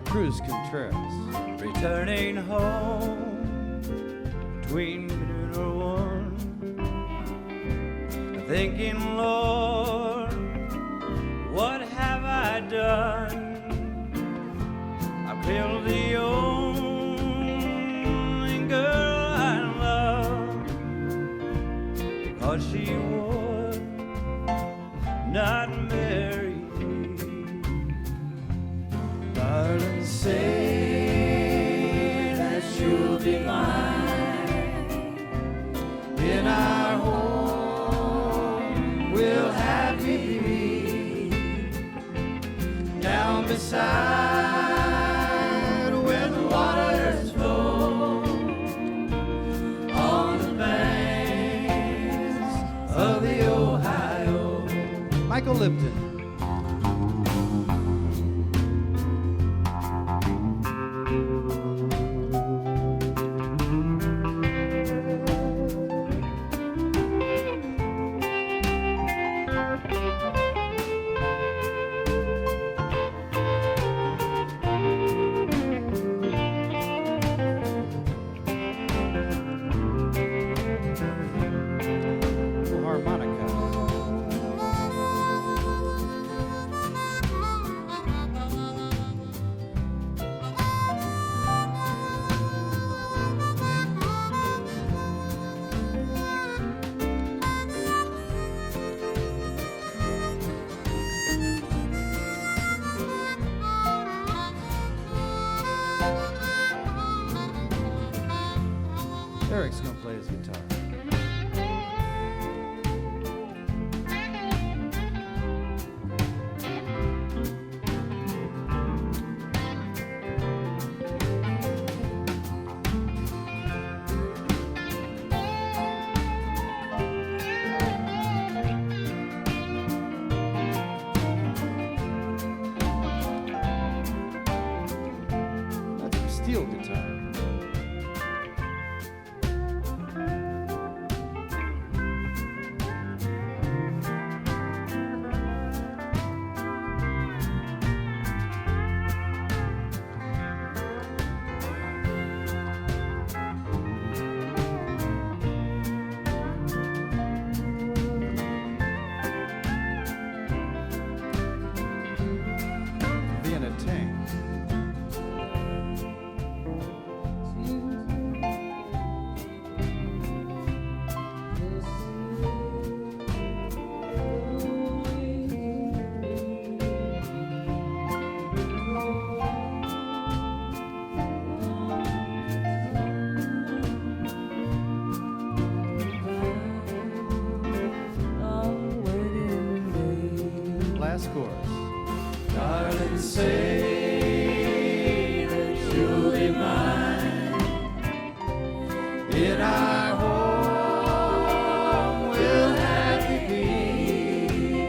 Cruz Contreras. Returning home between noon or one, thinking, Lord, what have I done? I filled the Darling, say that you'll be mine. In our home, we'll happily be down beside where the waters flow, on the banks of the Ohio. Michael Lipton. Harmonica. Eric's gonna play his guitar. That's a steel guitar. Vienna Teng. Last chorus. Darling, say that you'll be mine. In our home, we'll happily be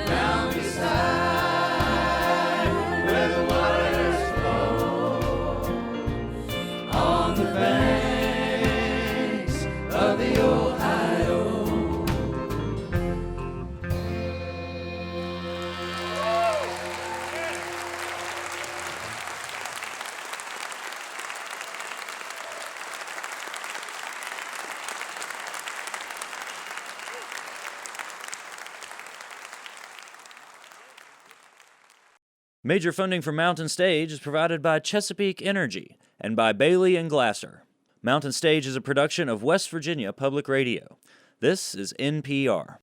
down beside where the waters flow, on the banks of the Ohio. Major funding for Mountain Stage is provided by Chesapeake Energy and by Bailey and Glasser. Mountain Stage is a production of West Virginia Public Radio. This is NPR.